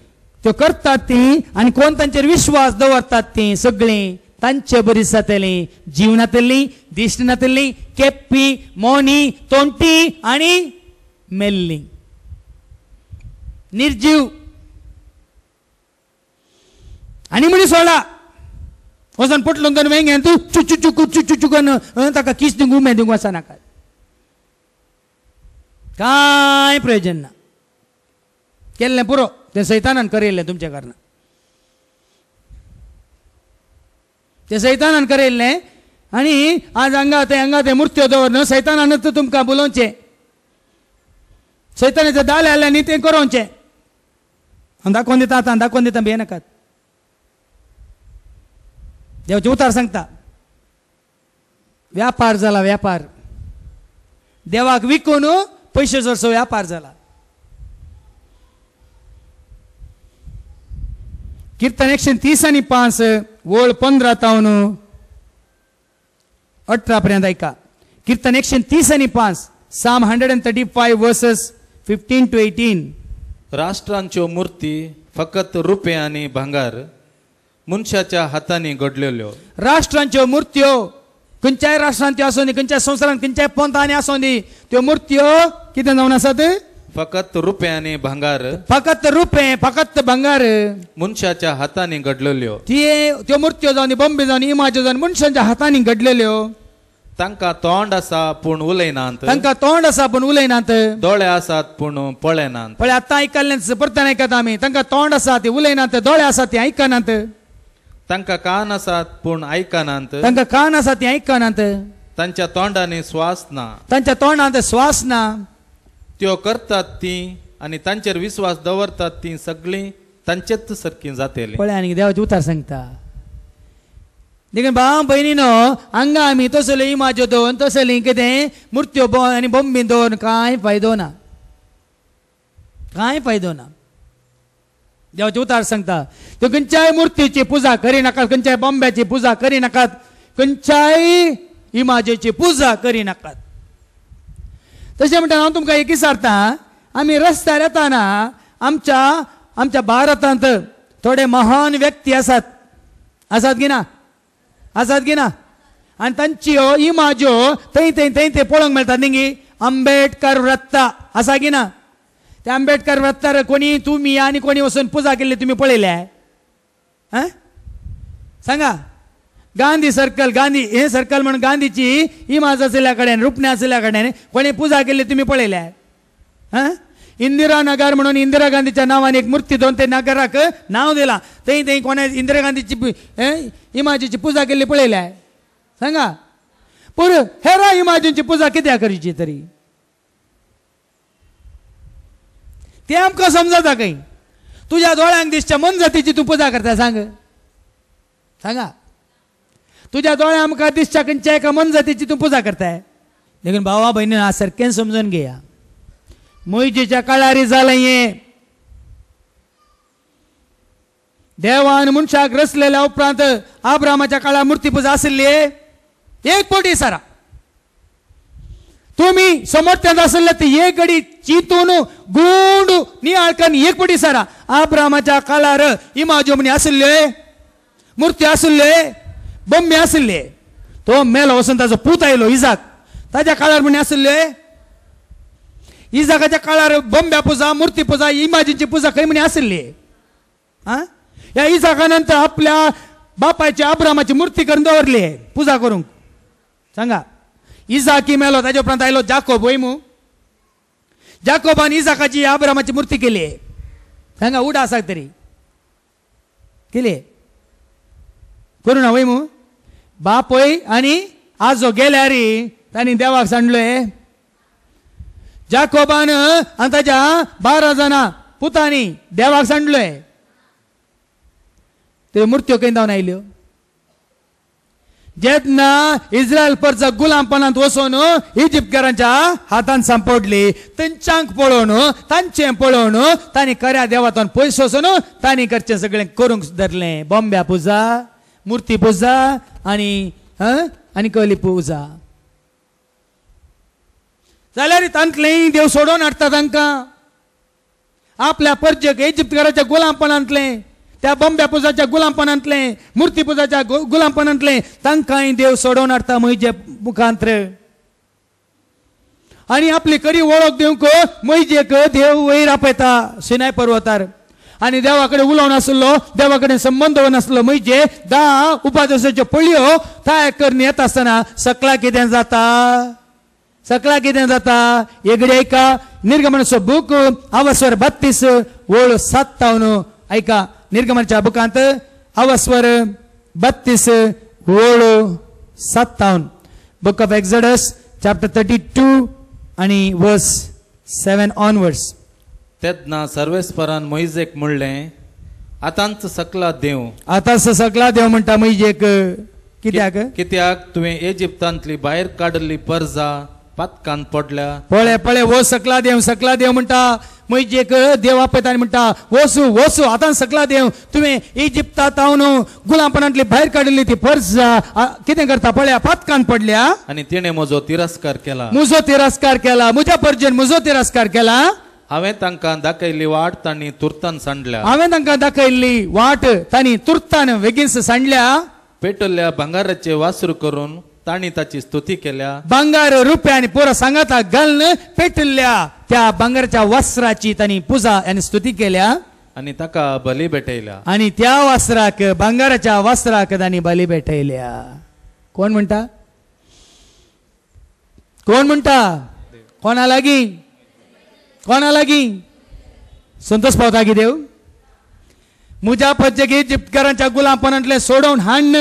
A: त्यो करतात ती आनी कोण तांचेर विश्वास दवरतात ती सगळीं तांचे बरीच जातली जीवनातली दिश्टनातली केप्पी मोनी तोंटी आणि मेल्ली निर्जीव आणि म्हणी सोडा वचन पटलो दोन वेंगे तू चुचू चुकू चुचू चुकन ताका किस दिवंक उमेद दिवंक वचनाका काय प्रयोजन ना केल्लें पुरो ते सैतानान करेल्लें तुमच्या कारणान ते सैतानान करेल्लें आनी आज हांगा ते मुर्त्यो दवरन सैतानानच तुमकां बोलोवचें सैतानाचे दाले आसले न्ही तें करोवचें दाखोवन दिता आतां दाखोवन दिता भिये नाकात देवाचे उतार सांगता व्यापार जाला व्यापार देवाक विकून पैसे जोडचो व्यापार जाला कीर्तन 130:5 वळ 15 तावन 18 पर्यंत ऐका कीर्तन 130:5 Psalm 135 verses 15 to 18
B: राष्ट्रांच्यो मूर्ती फकत रुपे आणि भांगार मनशाच्या हातांनी घडलेल्यो
A: राष्ट्रांच्यो मूर्त्यो खंयच्याय राष्ट्रांत त्यो आसूं दी खंयच्याय संवसारांत खंयच्याय पंथांनी आसूं दी त्यो मूर्त्यो कितें जावन आसात
B: फकत रुपे आणि भांगार
A: फकत रुपे फकत भांगार
B: मनशाच्या हातांनी घडलेल्यो
A: त्यो मूर्त्यो जावन बॉम्बे जावन इमाज्यो जावन मनशांच्या हातांनी घडलेल्यो
B: तांकां तोंड आसा पूण उलयनात
A: तांकां तोंड आसा पूण उलयनात
B: दोळे आसात पूण पळयनात
A: पळय आतां आयकल्लें परत आयकता आमी तांकां तोंड आसा ते उलयनात दोळे आसा ते आयकनात
B: तांकां कान आसात पूण आयकनात
A: तांकां कान आसा ते आयकनात
B: तांच्या तोंडांनी श्वास ना
A: तांच्या तोंडांत श्वास ना
B: त्यो करतात ती आनी तांचेर विश्वास दवरतात ती सगळीं तांचेच सारकी जातली
A: पळय आनी देवाचे उतार सांगता देखून भाव भयणीनो हांगा आमी तसल्यो इमाज्यो दवरून तसली कितें मुर्त्यो आनी बॉम्बी दवरून कांय फायदो ना कांय फायदो ना देवाचे उतार सांगता त्यो खंयच्याय मुर्तीची पुजा करिनाकात खंयच्याय बॉम्ब्याची पुजा करिनाकात खंयच्याय इमाजेची पुजा करिनाकात तशें म्हणटा हांव तुमकां एक विचारता आमी रस्त्यार येताना आमच्या भारतांत थोडे महान व्यक्ती आसात की ना आनी तांच्यो इमाज्यो थंय ते पळोवंक मेळटात न्ही आंबेडकर रत्ता आसा की ना ते आंबेडकर रत्तार कोणी तुमी आनी कोणी वचून पुजा केल्ली तुमी पळयल्या सांगा गांधी हे सर्कल म्हणून गांधीची इमाज आसल्या कडेन रुपणे आसल्या कडेन कोणी पुजा केल्ली तुमी पळयल्या इंदिरा नगर म्हणून इंदिरा गांधीच्या नावान एक मूर्ती दोन ते नगराक नाव दिला थंय कोणा इंदिरा गांधीची इमाजीची पुजा केल्ली पळयल्या सांगा पूण हेरा इमाजींची पुजा कित्याक करची तरी ते आमकां समजता खंय तुज्या दोळ्यांक दिसच्या मन जातीची तूं पुजा करता सांगा तुज्या दोळ्या आमकां दिसच्या खंयच्या एका मन जातीची तूं पुजा करताय देखून भावा भयणीन आज सारकें समजून घेया मोईजेच्या काळारी जालें हें देवान मनशाक रचलेल्या उपरांत आब्रामाच्या काळार मूर्ती पुजा आसली एक पोटी सारा तुम्ही समर्थ्यात आसले ते एक घडी चिंतून गुंड नियाळकन एक पोटी सारा आब्रामाच्या काळार इमाज्यो म्हणी आसल्यो मूर्ती आसल्यो बॉम्बे आसले तो मेलो वचून ताजो पूत आयलो इजाक ताच्या काळार म्हणी आसल्यो इजाकाच्या काळार बॉम्ब्या पुजा मूर्ती पुजा इमाजींची पुजा खंय म्हणी आसली ह्या इजाका नंतर आपल्या बापाची आब्रामाची मूर्ती करून दवरली पुजा करूंक सांगा इजाकी मेलो ताच्या उपरांत आयलो जाकोब वयमू जाकोबान इजाकाची आब्रामाची मूर्ती केली सांगा उडा आसा तरी केली करू ना वयमू बापय आनी आजो गेल्यार तांणी देवाक सांडलोय जाकोबान आनी ताच्या 12 जाणां पुतांनी देवाक सांडलोय त्यो मूर्त्यो खंय जावन आयल्यो जेन्ना इस्रायल परत गुलामपणांत वचून इजिप्तकारांच्या हातांत सांपडली तेंच्यांक पळोवन तांचें पळोवन तांणी खऱ्या देवातान पयस वचून तांणी करचें सगळें करूंक धरलें बॉम्ब्या पुजा मूर्ती पुजा आनी कली पुजा जाल्यार तांतलें देव सोडून हाडटा तांकां आपल्या परजेक इजिप्तकाराच्या गुलामपणांतलें त्या बॉम्बे पुजाच्या गुलामपणांतले मूर्ती पुजाच्या गुलामपणांतले तांकांय देव सोडोवन हाडटा म्हजे मुखांतर आणि आपली खरी वळख दिवंक म्हजेक देव वयर आपयता सिनाय पर्वतार आणि देवा कडेन उलोवन आसलो देवा कडेन संबंध नासलो म्हणजे 10 उपादेशाच्यो पळयो तयार करून येता आसतना सकला कितें जाता सकला कितें जाता एगडे ऐका निर्गमनाचो बूक अवस्वर 32 ओळ 57 ऐका निर्गमनाच्या बुकांत अवस्वर 32 ओळ 57 बुक ऑफ एक्झोडस चॅप्टर 32 आणि वर्स 7 ऑनवर्ड्स
B: तेदना सर्वेस्परान मोइजेक म्हणलें आतांच सकला देव
A: आतांच सकला देव म्हणटा म्हजेक कित्याक
B: तुवें इजिप्तांतली भायर काडली परजा पातकान पडल्या
A: पळे वो सकला देव म्हणटा म्हजेक देव आपयता आनी म्हणटा वसू आतां सकला देव तुवें इजिप्तांत हांव गुलामपणांतली भायर काडिल्ली ती परजा कितें करता पळया पातकान पडल्या
B: आनी तिणें म्हजो तिरस्कार
A: केला म्हज्या परजेन म्हजो तिरस्कार केला
B: हांवें तांकां दाखयल्ली वाट तांणी तुर्तान सांडल्या
A: तांणी तुर्तान वेगीस सांडल्या
B: पेटल्ल्या भांगाराचे वासरू करून तांणी ताची स्तुती केल्या
A: भांगार रुपया आनी पुरो सांगाता घालून पेटल्ल्या त्या भांगाराच्या वस्त्राची तांणी पुजा आनी स्तुती केल्या
B: आनी ताका बली भेटयल्या
A: आनी त्या वस्त्राक भांगाराच्या वस्त्राक तांणी बली भेटयल्या कोण म्हणटा कोणा लागीं संतोष पावता की देव म्हज्या पज्जेक इजिप्तकारांच्या गुलामपणांतले सोडून हाडन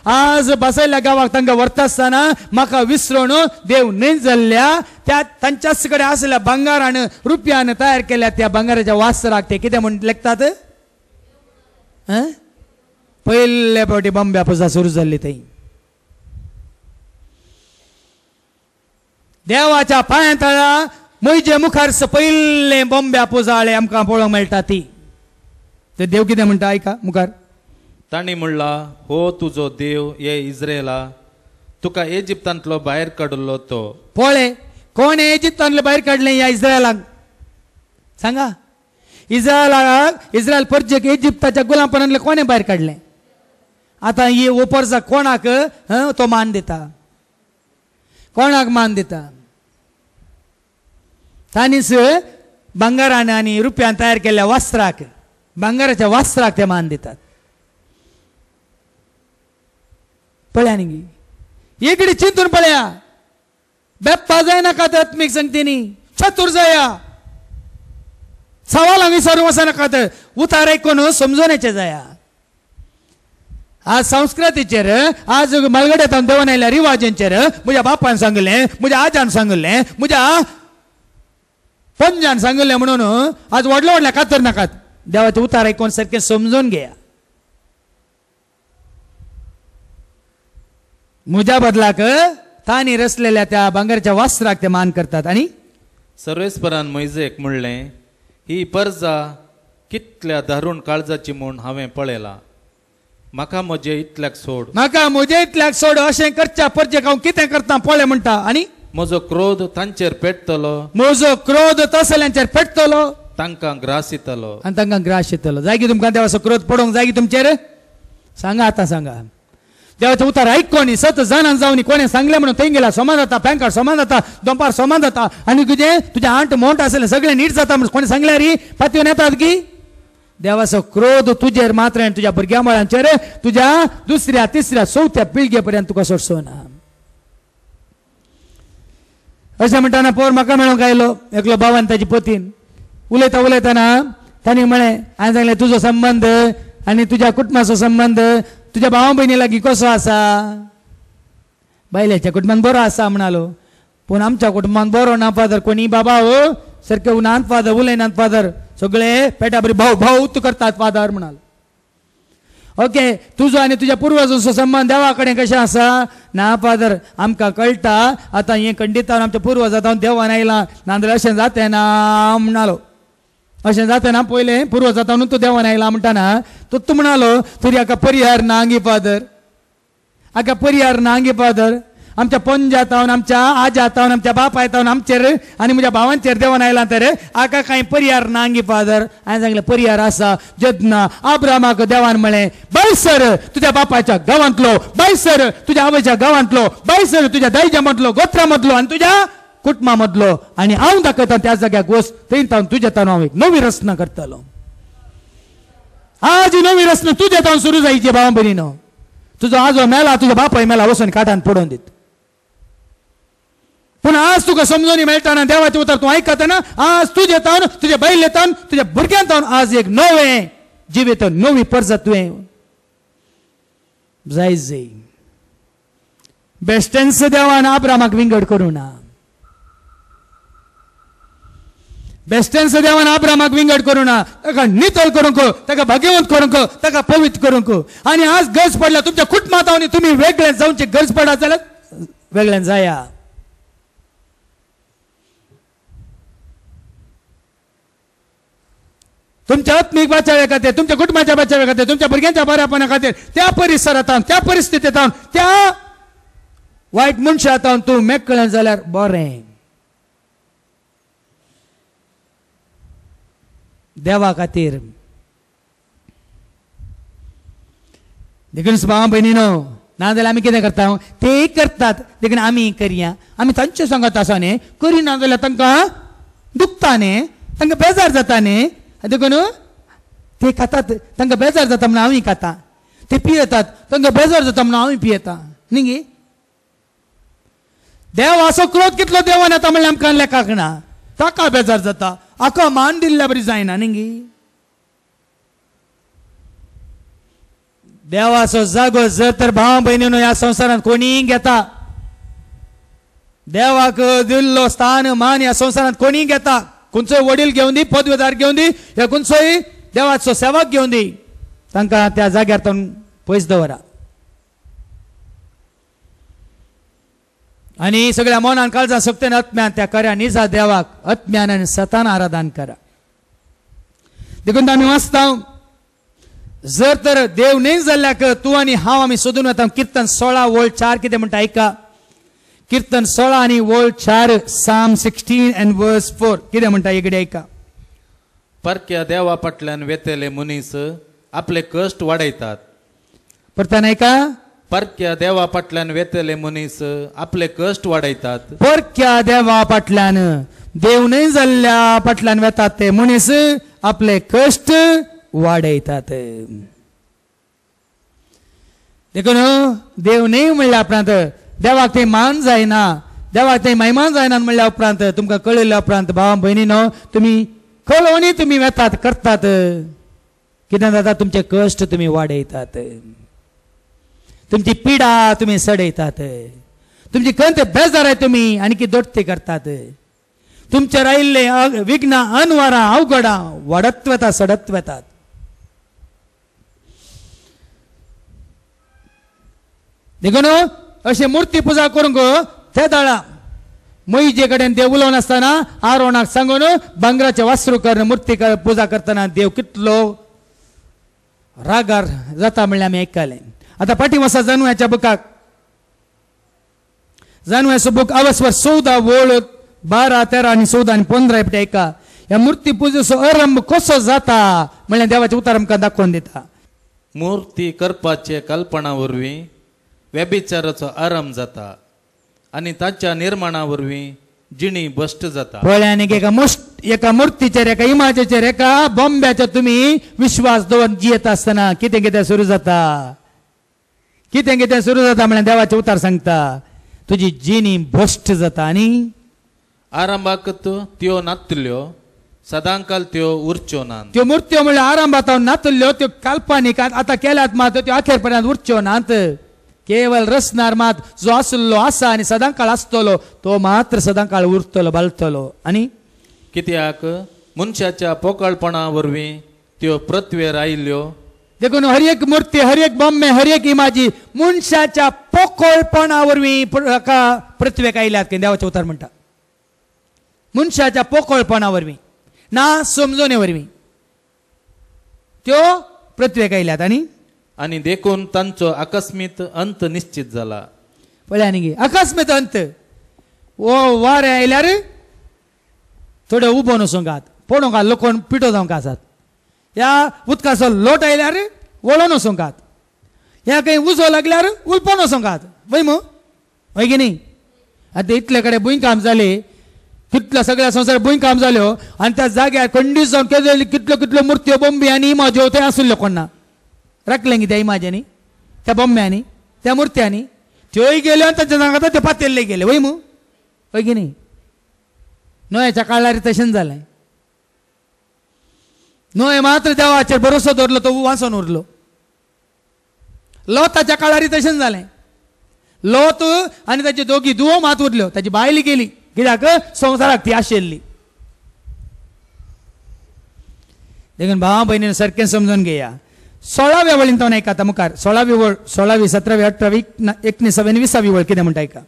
A: आज बसयल्ल्या गांवाक तांकां व्हरता आसतना म्हाका विसरून देव न्ही जाल्ल्या त्या तांच्याच कडेन आसलेल्या भांगारान रुपयान तयार केल्या त्या भांगाराच्या वासराक ते कितें म्हण लेखतात पयले फावटी बॉम्बे पुजा सुरू जाल्ली थंय देवाच्या पांया तळा म्हजे मुखार पयले बॉम्बे पुजाळे आमकां पळोवंक मेळटा ती ते देव कितें म्हणटा ऐका मुखार
B: तांणी म्हणला हो तुजो देव ये इस्रायला तुका इजिप्तांतलो भायर काडलो तो
A: पळय कोण इजिप्तांतले भायर काडले ह्या इस्रायलाक सांगा इस्रायल परजेक इजिप्ताच्या गुलामपणांतले कोणे भायर काडले आतां ही ओपर्जा कोणाक तो मान दिता कोणाक मान दिता तांणीच भांगारान आनी रुपयान तयार केल्ल्या वस्त्राक भांगाराच्या वस्त्राक ते मान दितात पळया न्ही इकडे चिंतून पळया बेप्पा जायनाका आत्मीक संगतीनी चतुर जाया सवालांक विचारूंक वचनाकात उतार आयकून समजून येचे जाया आज संस्कृतीचेर आज मलगड्यात देवन आयल्या रिवाजांचेर म्हज्या बापान सांगलें म्हज्या आजान सांगलें म्हज्या पंजान सांगलें म्हणून आज व्हडल्या कातर नाकात देवाचे उतार आयकून सारकें समजून घेया म्हज्या बदलाक तांणी रचलेल्या त्या भांगाराच्या वस्त्राक ते मान करतात आणि
B: सर्वेस्परान मोइजेक म्हणलें ही परजा कितल्या दारूण काळजाची म्हूण हांवें पळयला म्हाका म्हजे इतल्याक सोड
A: अशें करच्या परजेक हांव कितें करता पळय म्हणटा आणि
B: म्हजो क्रोध तांचेर पेटतलो
A: म्हजो क्रोध तसल्यांचेर पेटतलो
B: तांकां ग्रास येतलो
A: आनी तांकां ग्रास येतलो जाय की तुमकां देवाचो क्रोध पडोवंक जाय की तुमचेर सांगा आतां सांगा देवाचें उतार आयकोनी सत जाणां जावनी कोणें सांगलें म्हणून थंय गेला समान जाता पँकार समान जाता दोंपार समान जाता आनी तुजें आंट मोंट आसलें सगळें नीट जाता म्हणून कोणें सांगलें री पातयेवन येतात की देवाचो क्रोध तुजेर मात्र आनी तुज्या भुरग्यां मुळांचेर तुज्या दुसऱ्या तिसऱ्या चवथ्या पिळगे पर्यंत तुका सोडचो ना अशें म्हणटाना पोर म्हाका मेळोंक आयलो एकलो भावान ताची पतीन उलयतना तांणी म्हळें हांवें सांगलें तुजो संबंद आनी तुज्या कुटुंबाचो संबंध तुज्या भावा भयणी लागीं कसो आसा बायलेच्या कुटुंबान बरो आसा म्हणालो पूण आमच्या कुटुंबान बरो ना फादर कोणी बाबा हो सारके उनांत फादर उलयनात फादर सगळे पेटा बरी भाऊ भाऊ करतात फादर म्हणालो ओके तुजो आनी तुज्या पुर्वजांचो संबंध देवा कडेन कशें आसा ना फादर आमकां कळटा आतां हें खंडितावन आमच्या पुर्वजांत देवान आयलां नाजाल्यार अशें जातें ना म्हणालो अशें जाता ना पयलें पुर्व जाता न्हू तूं देवान आयला म्हणटाना तूं म्हणालो तरी हाका परिहार ना गे फादर हाका परिहार ना गे फादर आमच्या पंजातावन आमच्या आजातावन आमच्या बापायतावन आमचेर आनी म्हज्या भावांचेर देवान आयला तर आका कांय परियार ना आंगी फादर हांवें सांगलें परियार आसा जेदना आब्रामाक देवान म्हळें बायसर तुज्या बापायच्या गांवांतलो बायसर तुज्या आवयच्या गांवांतलो बायसर तुज्या दायजा मदलो गोत्रा मदलो आनी तुज्या कुटुंबा मदलो आनी हांव दाखयता त्या जाग्याक वच थंय तावन तुज्या तावन हांव एक नवी रचना करतलो आज ही नवी रचना तुज्या तावन सुरू जायची भावा भयणीनो तुजो आजो मेला तुजो बापाय मेला वचून काठान पडोवन दित पूण आज तुका समजून मेळटाना देवाचें उतर तूं आयकता ना आज तुजे तावन तुज्या बायले तावन तुज्या भुरग्यां तावन आज एक नवें जिवीत नवी परजत तुवें जाय जाय बेश्टेंच देवान आब्रामाक विंगड करूं ना बेश्टेंच देवान आब्रामाक विंगड करूं ना ताका नितळ करूंक ताका भाग्यवंत करूंक ताका पवित्र करूंक आनी आज गरज पडल्या तुमच्या कुटुंबांत आनी तुमी वेगळे जावचे गरज पडा जाल्यार वेगळ्यान जाया तुमच्या आत्मीक बाचाव्या खातीर तुमच्या कुटुंबाच्या बाचाव्या खातीर तुमच्या भुरग्यांच्या बऱ्यापणा खातीर त्या परिसरांत त्या परिस्थितींत त्या वायट मनशांत तूं मेकळें जाल्यार बरें देवा खातीर देखून भावा भयणीनो नाजाल्यार आमी कितें करता ते करतात देखून आमी करया आमी तांचे सांगत आसा न्ही करिना जाल्यार तांकां दुखता न्ही तांकां बेजार जाता न्ही देखून ते खातात तांकां बेजार जाता म्हणून हांवूय खाता ते पियेतात तांकां बेजार जाता म्हणून हांवूय पियेता न्ही गे देव असो क्रोध कितलो देवान येता म्हणल्यार आमकां लेखाक ना ताका बेजार जाता आका मान दिल्ल्या बरी जायना न्ही देवाचो जागो जर तर भावा भयणीनो ह्या संवसारांत कोणी घेता देवाक दिल्लो स्थान मान ह्या संवसारांत कोणी घेता खंयचोय वडील घेवन दी पदवेदार घेवन दी या खंयचोय देवाचो सेवक घेवन दी तांकां त्या जाग्यार तावन पयस दवरा आनी सगळ्या मनान काळजान सक्तीन आत्म्यान त्या करा निजा देवाक आत्म्यान आनी सतान आराधन करा देखून आमी वाचता जर तर देव न्ही जाल्याक तूं आनी हांव आमी सोदून वता कीर्तन 16:4 कितें म्हणटा आयका कीर्तन 16 आनी 4 Psalm 16:4 कितें म्हणटा इकडे आयका
B: परक्या देवा फाटल्यान वेतेले मनीस आपले कश्ट वाडयतात
A: परतान आयका
B: परक्या देवा फाटल्यान वेतेले मनीस आपले कश्ट वाडयतात
A: परक्या देवा फाटल्यान देव न्ही जाल्ल्या फाटल्यान वेतात ते मनीस आपले कश्ट वाडयतात देखून देव न्ही म्हणल्या उपरांत देवाक थंय मान जायना देवाक थंय महिमान जायना म्हणल्या उपरांत तुमकां कळयल्या उपरांत भावा भयणीनो तुमी कळोवनी तुमी वेतात करतात कितें जाता तुमचे कश्ट तुमी वाडयतात तुमची पिडा तुमी सडयतात तुमची खंत बेजाराय तुमी आनी दोट्टी करतात तुमचेर आयिल्ले विघ्नां अनवरां अवघडां वाडत वतात सडत वतात देखून अशें मुर्ती पुजा करूंक त्या दाळा मईजे कडेन देव उलोवन आसतना आरोनाक सांगून भांगराचे वासरू कर मुर्ती पुजा करतना देव कितलो रागार जाता म्हणल्यार आमी आयकलें आता पाठी वसा जानुयाच्या बुकाक जानुयाचो बूक अवस्वर 14:12, 13 आनी 14 आनी 15 आयका ह्या मुर्ती पुजेचो आरंभ कसो जाता म्हणल्यार देवाचें उतर आमकां दाखोवन दिता
B: मुर्ती करपाचे कल्पना वरवीं व्यभिचाराचो आरंभ जाता आनी ताच्या निर्माणा वरवीं जिणी भ्रश्ट जाता
A: पळय एका मुर्तीचेर एका इमाजेचेर एका बॉम्ब्याचेर तुमी विश्वास दवरून जियेत आसतना कितें कितें सुरू जाता कितें कितें सुरू जाता म्हळ्यार देवाचें उतर सांगता तुजी जिणी भ्रश्ट जाता आनी
B: आरंभाक त्यो नातल्यो सदांकाल त्यो उरच्यो नात
A: त्यो मुर्त्यो म्हळ्यार आरंभात नातल्यो त्यो काल्पनीक आतां केल्यात मात त्यो अखेर पर्यंत उरच्यो नात केवळ रचणार मात जो आसलो आसा आनी सदांकाळ आसतलो तो मात्र सदांकाळ उरतलो बालतलो आनी
B: कित्याक मनशाच्या पोकळपणा वरवीं त्यो पृथ्वीर आयिल्ल्यो
A: देखून हर एक मूर्ती हर एक बॉम्बे हर एक इमाजी मनशाच्या पोकळपणा वरवीं पृथ्वीक आयल्यात की देवाचें उतर म्हणटा मनशाच्या पोकळपणा वरवीं ना समजोने वरवीं त्यो पृथ्वीक आयल्यात आनी
B: आनी देखून तांचो आकस्मीत अंत निश्चित जाला
A: पळय न्ही अकस्मात अंत ओ वारें आयल्यार थोडे उबो नसोंगात पडोंक लोकोन पिठो जावंक आसात ह्या उदकाचो लोट आयल्यार वळोन वसोंगात ह्या खंय उजो लागल्यार उलपन वसोंगात वय मू वय की न्ही आतां इतले कडेन भुंयकाम जाले कितल्या सगळ्या संवसार भुंयकाम जाल्यो आनी त्या जाग्यार खंडीत जावन केलेली कितल्यो कितल्यो मुर्त्यो बोंबी आनी इमाज्यो थंय आसल्यो कोणा राखले न्ही त्या इमाज्यांनी त्या बोंब्यांनी त्या मुर्त्यांनी त्योय गेल्यो आनी तांच्या नांगात ते पातेल्ले गेले वय मू वय की न्ही नोयाच्या काळार तशें जालें नोय मात्र देवाचेर भरोसो दवरलो तो वाचून उरलो लोताच्या काळार तशें जालें लोत आनी ताची दोगी दुवो मात उरल्यो ताची बायल गेली कित्याक संवसाराक ती आशिल्ली देखून भावा भयणीन सारकें समजून घेया 16व्या वळीन तो आयकाता मुखार 16वी वळ 16वी 17वी 18वी 19वी 20वी वळ कितें म्हणटा आयका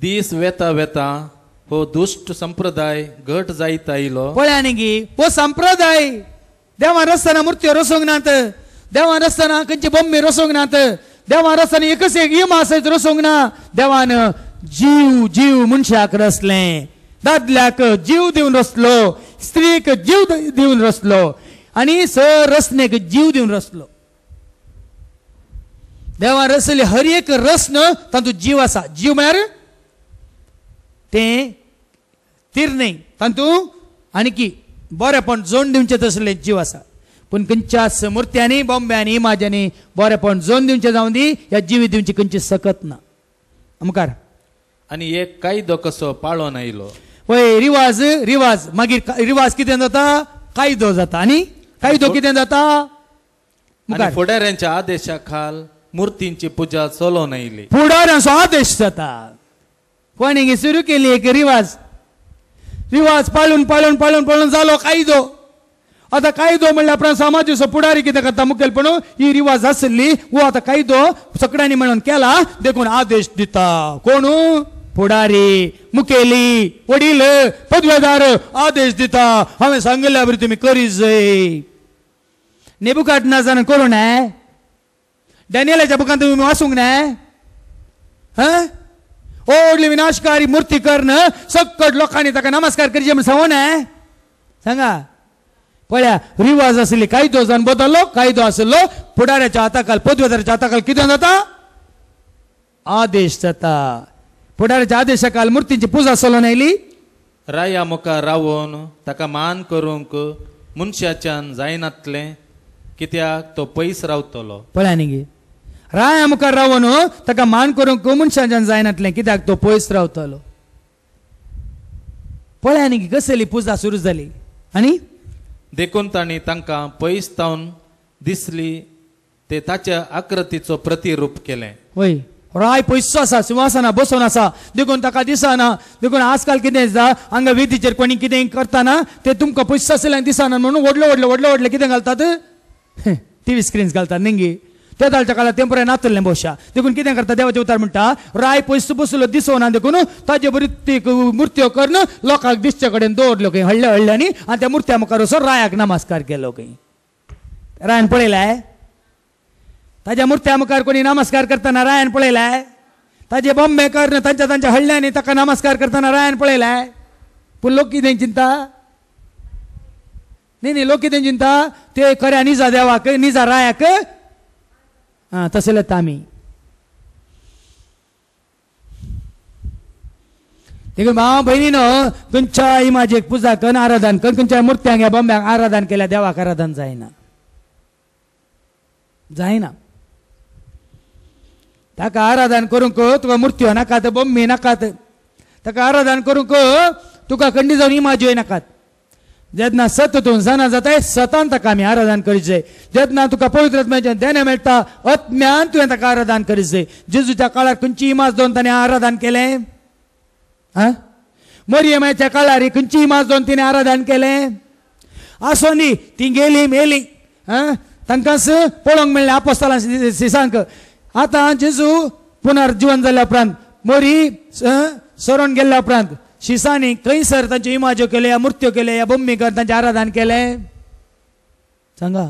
B: दीस वेता वेता हो दुष्ट संप्रदाय घट जायत आयलो
A: पळय न्ही गी हो संप्रदाय देवान रस्ताना मुर्त्यो रसोंक नात देवान रस्ताना खंयचे बोंबे रसोंक नात देवान रस्ताना एकच एक इमा आसत रसोंक ना देवान जीव जीव मनशाक रचलें दादल्याक जीव दिवन रचलो स्त्रीक जीव दिवन रचलो आनी रचनेक जीव दिवन रचलो देवान रचले हर एक रचन तातूंत जीव आसा जीव म्हळ्यार तें तिरणे तातूंत आनीकी बरेपण जोड दिवचें तसलें जीव आसा पूण खंयच्याच मुर्त्यांनी बोंब्यांनी इमाज्यांनी बरेपण जोड दिवचें जावं दी ह्या जिवी दिवची खंयची सकत ना मुखार
B: आनी एक कायदो कसो पाळोन आयलो
A: पळय रिवाज रिवाज मागीर रिवाज कितें जाता कायदो जाता आनी कायदो कितें जाता
B: आनी फुडाऱ्यांच्या आदेशा खाल मुर्तींची पुजा चलोवन आयली
A: फुडाऱ्यांचो आदेश जाता कोणी सुरू केली एक रिवाज रिवाज पाळून पाळून पाळून पाळून जालो कायदो आता कायदो म्हणल्यार आपणा समाजाचो पुढारी कितें करता मुखेलपण ही रिवाज आसली वो आता कायदो सगळ्यांनी मेळून केला देखून आदेश दिता कोण फुडारी मुखेली वडील पदवेदार आदेश दिता हांवें सांगिल्ल्या बरी तुमी करी जाय नेबुकादनेझरान करूं ना डॅनियलाच्या बुकांत तुमी वाचूंक ना व्हडली विनाशकारी मूर्ती कर्ण सकट लोकांनी ताका नमस्कार करचे म्हण सांगो ना सांगा पळया रिवाज आसली कायदो जावन बदललो कायदो आसलो फुडाऱ्याच्या हाताखाल पदवेदाराच्या हाताखाल कितें जाता आदेश जाता फुडाऱ्याच्या आदेशाखाल मुर्तींची पुजा चलोवन आयली
B: राया मुखार रावून ताका मान करूंक मनशाच्यान जायनातलें कित्याक तो पयस रावतलो
A: पळया न्ही गे राया मुखार रावून ताका मान करूंक मनशाच्यान जायनातलें कित्याक तो पयस रावतलो पळया न्ही कसली पुजा सुरू जाली आनी
B: देखून तांणी तांकां पयस तावन दिसली ते ताच्या आकृतीचो प्रतिरूप केलें
A: वय राय पयसो आसा सिंहासना बसून आसा देखून ताका दिसना देखून आजकाल कितें जाता हांगा वेदीचेर कोणी कितें करतना ते तुमकां पयसो आसल्यांक दिसना म्हणून व्हडले व्हडले व्हडले व्हडले कितें घालतात टीव्ही स्क्रीन्स घालतात न्ही त्या दालच्या काळार तें बरें नातल्लें भोवशा देखून कितें करता देवाचे उतार म्हणटा राय पयसो बसलो दिसना देखून ताजे बरी मुर्त्यो करून लोकांक दिसचे कडेन दवरल्यो खंय हळ्ळे हळ्ळ्यांनी आनी त्या मुर्त्या मुखार वचून रायाक नमस्कार केलो खंय रायन पळयलाय ताज्या मुर्त्या मुखार कोणी नमस्कार करतना रायन पळयलाय ताजे बोंबे कर्ण तांच्या तांच्या हळ्ळ्यांनी ताका नमस्कार करतना रायन पळयलाय पूण लोक कितें चिंता न्ही लोक कितें चिंता ते खऱ्या निजा देवाक निजा रायाक तसले तामी देखून भाव भयणीनो खंयच्या इमाजेक पुजा करून आराधन कर खंयच्या मुर्त्यांक ह्या बोंब्यांक आराधन केल्या देवाक आराधन जायना जायना ताका आराधन करूंक तुका मुर्त्यो नाकात बोंबी नाकात ताका आराधन करूंक तुका खंडी जावन इमाज्योय नाकात जेन्ना सत तूं जाणा जाताय सतान ताका आमी आराधन करीत जेन्ना तुका पवित्र आत्म्याचें देणें मेळटा आत्म्यान तुवें ताका आराधन करीत जाय जेजूच्या काळार खंयची इमाज दोन ताणें आराधन केलें मरियमाच्या काळार खंयची इमाज दोन तिणें आराधन केलें आसो न्ही ती गेली मेली तांकांच पळोवंक मेळ्ळें आपोस्तलां शिसांक आतां जेजू पुनर्जीवन जाल्या उपरांत मरी सरोन गेल्ल्या उपरांत शिसांनी खंयसर तांच्यो इमाज्यो केल्या मुर्त्यो केल्या ह्या बोंबी कर तांचें आराधन केलें सांगा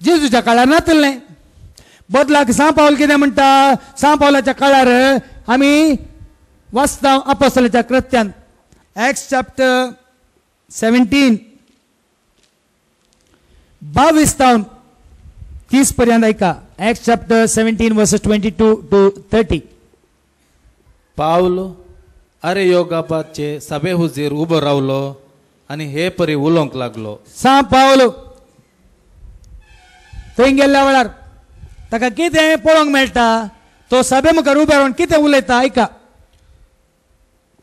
A: जेजूच्या काळार नातलें बदलाक सांग पावल कितें म्हणटा सांग पावलाच्या काळार आमी वाचता अपोस्तलाच्या कृत्यान एक्ट्स चॅप्टर 17 22 तावन 30 पर्यंत ऐका एक्ट्स चॅप्टर 17 वर्सेस 22 to 30.
B: पावल अरेयोगाबादचे सभे हुजीर उबो रावलो आनी हे परी उलोवंक लागलो.
A: सांग पावलो थंय गेल्ल्या वेळार ताका कितें पळोवंक मेळटा तो सभे मुखार उबे रावन कितें उलयता ऐका.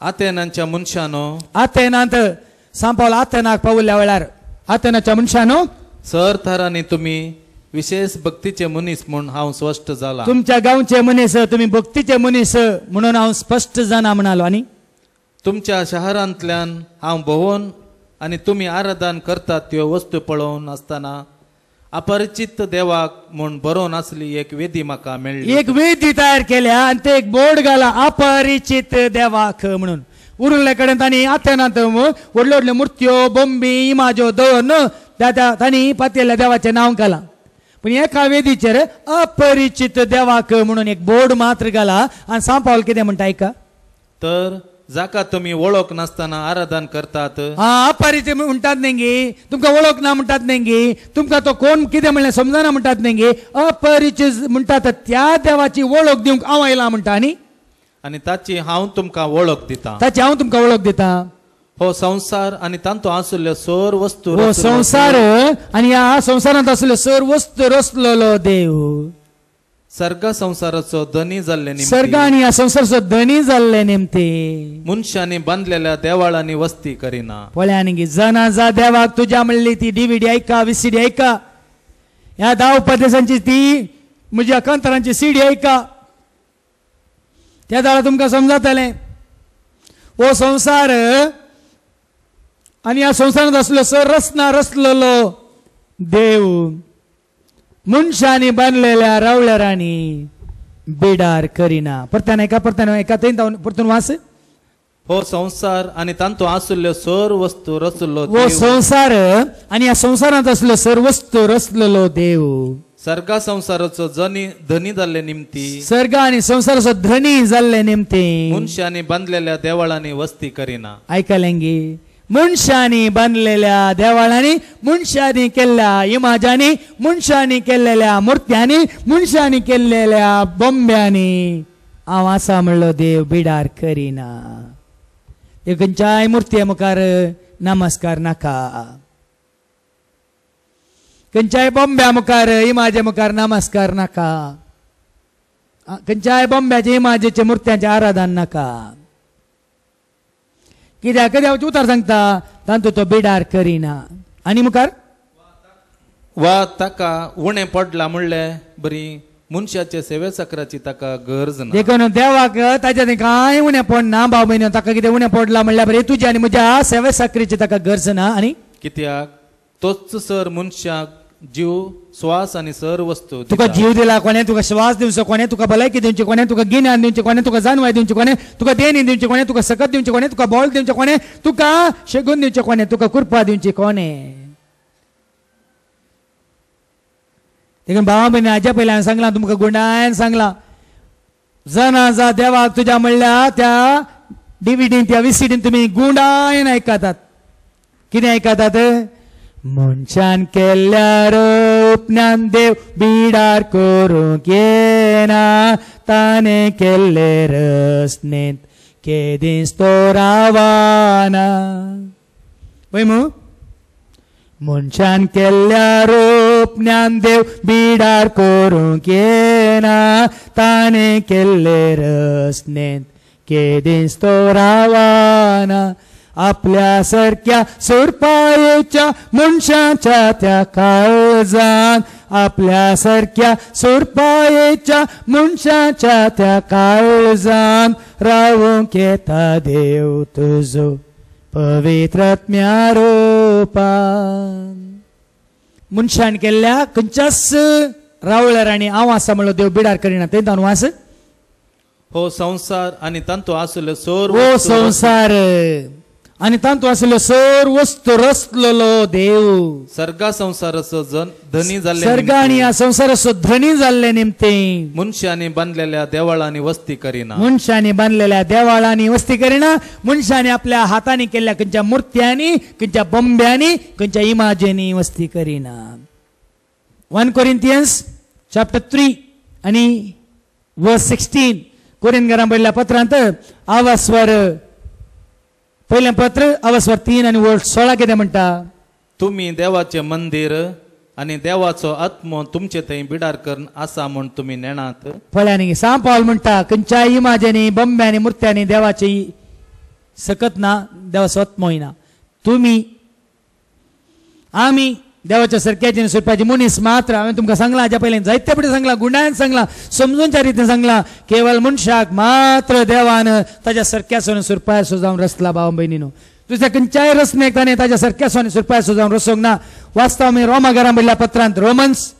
B: आतेनांच्या मनशानो
A: आतेनांत सांग पावलो आतेनाक पावल्या वेळार आतेनाच्या मनशानो
B: सर थरांनी तुमी विशेष भक्तीचे मनीस म्हूण हांव स्पश्ट जाला.
A: तुमच्या गांवचे मनीस तुम्ही भक्तीचे मनीस म्हणून हांव स्पश्ट जाना म्हणालो. आनी
B: तुमच्या शहरांतल्यान हांव भोंवून आनी तुमी आराधन करतात त्यो वस्तू पळोवन आसतना अपरिचित देवाक म्हूण बरोवन आसली एक वेदी म्हाका मेळ्ळी.
A: एक वेदी तयार केल्या आणि ते एक बोर्ड घाला अपरिचित देवाक म्हणून. उरले कडेन तांणी आतेनांत व्हडल्यो व्हडल्यो मुर्त्यो बोंबी इमाज्यो दवरून तांणी पातयल्ल्या देवाचें नांव घालां. पण एका वेदीचेर अपरिचित देवाक म्हणून एक बोर्ड मात्र घाला आणि सांग पावल कितें म्हणटा ऐका.
B: तर जाका तुमी वळख नासतना आराधन करतात
A: अपरिचित म्हणटात न्ही तुमकां वळख ना म्हणटात न्ही तुमकां तो कोण कितें म्हणलें समजना म्हणटात न्ही अपरिचित म्हणटात त्या देवाची वळख दिवंक हांव आयला म्हणटा.
B: आनी ताची हांव तुमकां वळख दितां.
A: ताची हांव तुमकां वळख दितां.
B: हो संसार आनी तांतू आसुल्ल्यो सर वस्तू
A: हो संसार आनी ह्या संसारांत आसल्यो सर वस्तू रचलेलो देव
B: सर्ग संसाराचो धनी जाल्ले
A: सर्ग आनी ह्या संसाराचो धनी जाल्ले नेमते
B: मनशांनी बांदलेल्या देवाळांनी वस्ती करिना.
A: पळया न्ही जना जा देवाक तुज्या म्हणली ती DVD ऐका VCD ऐका ह्या 10 उपदेशांची ती म्हज्या कांतारांची CD ऐका त्या दाळा तुमकां समजतलें. हो संसार आणि या संसारात असलो सर रचना रचलेलो देव मनशांनी बांधलेल्या रावळ्यारांनी बिडार करिना. परतान एका परतून वास.
B: हो संसार आनी तांतू आसुल्ल्यो सर वस्तू रचलो
A: हो संसार आणि या संसारात असलो सर वस्तू रचलेलो देव
B: सर्गा संसाराचो धनी जाल्ले निमती
A: सर्ग आणि संसाराचो धनी जाल्ले नेमते
B: मनशांनी बांधलेल्या देवाळांनी वस्ती करिना.
A: ऐकलेंगी मनशांनी बांधलेल्या देवाळांनी मनशांनी केल्ल्या इमाजांनी मनशांनी केल्लेल्या मुर्त्यांनी मनशांनी केल्लेल्या बोंब्यांनी हांव आसा म्हणलो देव बिडार करिना. देव खंयच्याय मुर्ते मुखार नमस्कार नाका खंयच्याय बोंब्या मुखार इमाजे मुखार नमस्कार नाका खंयच्याय इमाजेचे मुर्त्यांचे आराधन नाका. कित्याक कित्याक उतर सांगता तांतू तो बिडार करिना. आनी मुखार
B: वा ताका उणें पडला म्हणले बरी मनशाचे सेवे सक्राची ताका गरज ना.
A: देखून देवाक ताच्या कांय उणें पडना भाव भयण ताका कितें उणें पडला म्हणल्यार बरी तुज्या आनी म्हज्या सेवे साकरीची ताका गरज ना. आनी
B: कित्याक तोच सर मनशाक जीव श्वास आनी सर वस्तू
A: तुका जीव दिला कोणे तुका श्वास दिवचो कोणे तुका भलायकी दिवची कोणे तुका गिन्यान दिवचे कोणे तुका जानवाय दिवची कोणे तुका देणी दिवची कोणे तुका सकत दिवचे कोणे तुका बॉल दिवचे कोणे तुका शेगून दिवचे कोणे तुका कृपा दिवची कोणे. देखून भावा भयणी हाज्या पयलीं हांवें सांगलां तुमकां गुंडायन सांगलां जना जा देवाक तुज्या म्हणल्या त्या DVD त्या VCD तुमी गुंडायन आयकतात. कितें आयकतात मनशान केल्ल्या रोपण्यान देव बिडार करूंक येना ताणे केल्ले रचनेंत केदींच तो रावाना. पळय मू मनशान केल्ल्या रोपण्यान देव बिडार करूंक येना ताणे केल्ले रचनेंत केदींच तो रावाना. आपल्या सारख्या सुरपायेच्या मनशाच्या त्या काळजान आपल्या सारख्या सुरपायेच्या मनशाच्या त्या काळजान रावूंक येता देव तुजो पवित्रात्म्या रूपान. मनशान केल्ल्या खंयच्याच रावळ्यार आनी हांव आसा म्हणलो देव बिडार करिना. ते जावन वास.
B: हो संसार आनी तांतू आसुल्ल्यो सर
A: हो संसार आणि तांतू आसलो सर वस्तू रचलेलो देव
B: सर्गा संसाराचो धनी जाल्ले
A: सर्ग आणि या संसाराचो धनी जाल्ले निमते
B: मनशांनी बांधलेल्या देवळांनी वस्ती करीना
A: मनशांनी बांधलेल्या देवाळांनी वस्ती करिना मनशांनी आपल्या हातांनी केल्या खंयच्या मूर्त्यांनी खंयच्या बोंब्यांनी खंयच्या इमाजेनी वस्ती करिना 1 Corinthians chapter 3 आणि verse 16 कोरिंथीकांना बरयल्ल्या पत्रांत आवास्वर पहिल्या पत्र आवास्वर 3 आणि वर्स 16 कितें म्हणटा
B: तुम्ही देवाचे मंदिर आणि देवाचो आत्मो तुमचे थंय बिडार करून आसा म्हूण तुम्ही नेणात
A: फळ्यांनी सांग पावल म्हणटा खंयच्या इमाजेनी बोंब्यांनी मूर्त्यांनी देवाची सकत ना देवाचो आत्मो ना तुम्ही आमी देवाच्या सरक्याची सुरपाची मनीस मात्र हांवें तुमकां सांगलां हाच्या पयलीं जायते पटी सांगलां गुणान सांगलां समजूनच्या रितीन सांगलां केवळ मनशाक मात्र देवान ताच्या सरक्यासून सुरपायसो जावन रचला भाव भयणीनो दुसऱ्या खंयच्याय रचनेक ताणें ताच्या सरक्यासून सुरपायसो जावन रचोंक ना वास्तव आमी रोमाकारां बरयल्ल्या पत्रांत रोमन्स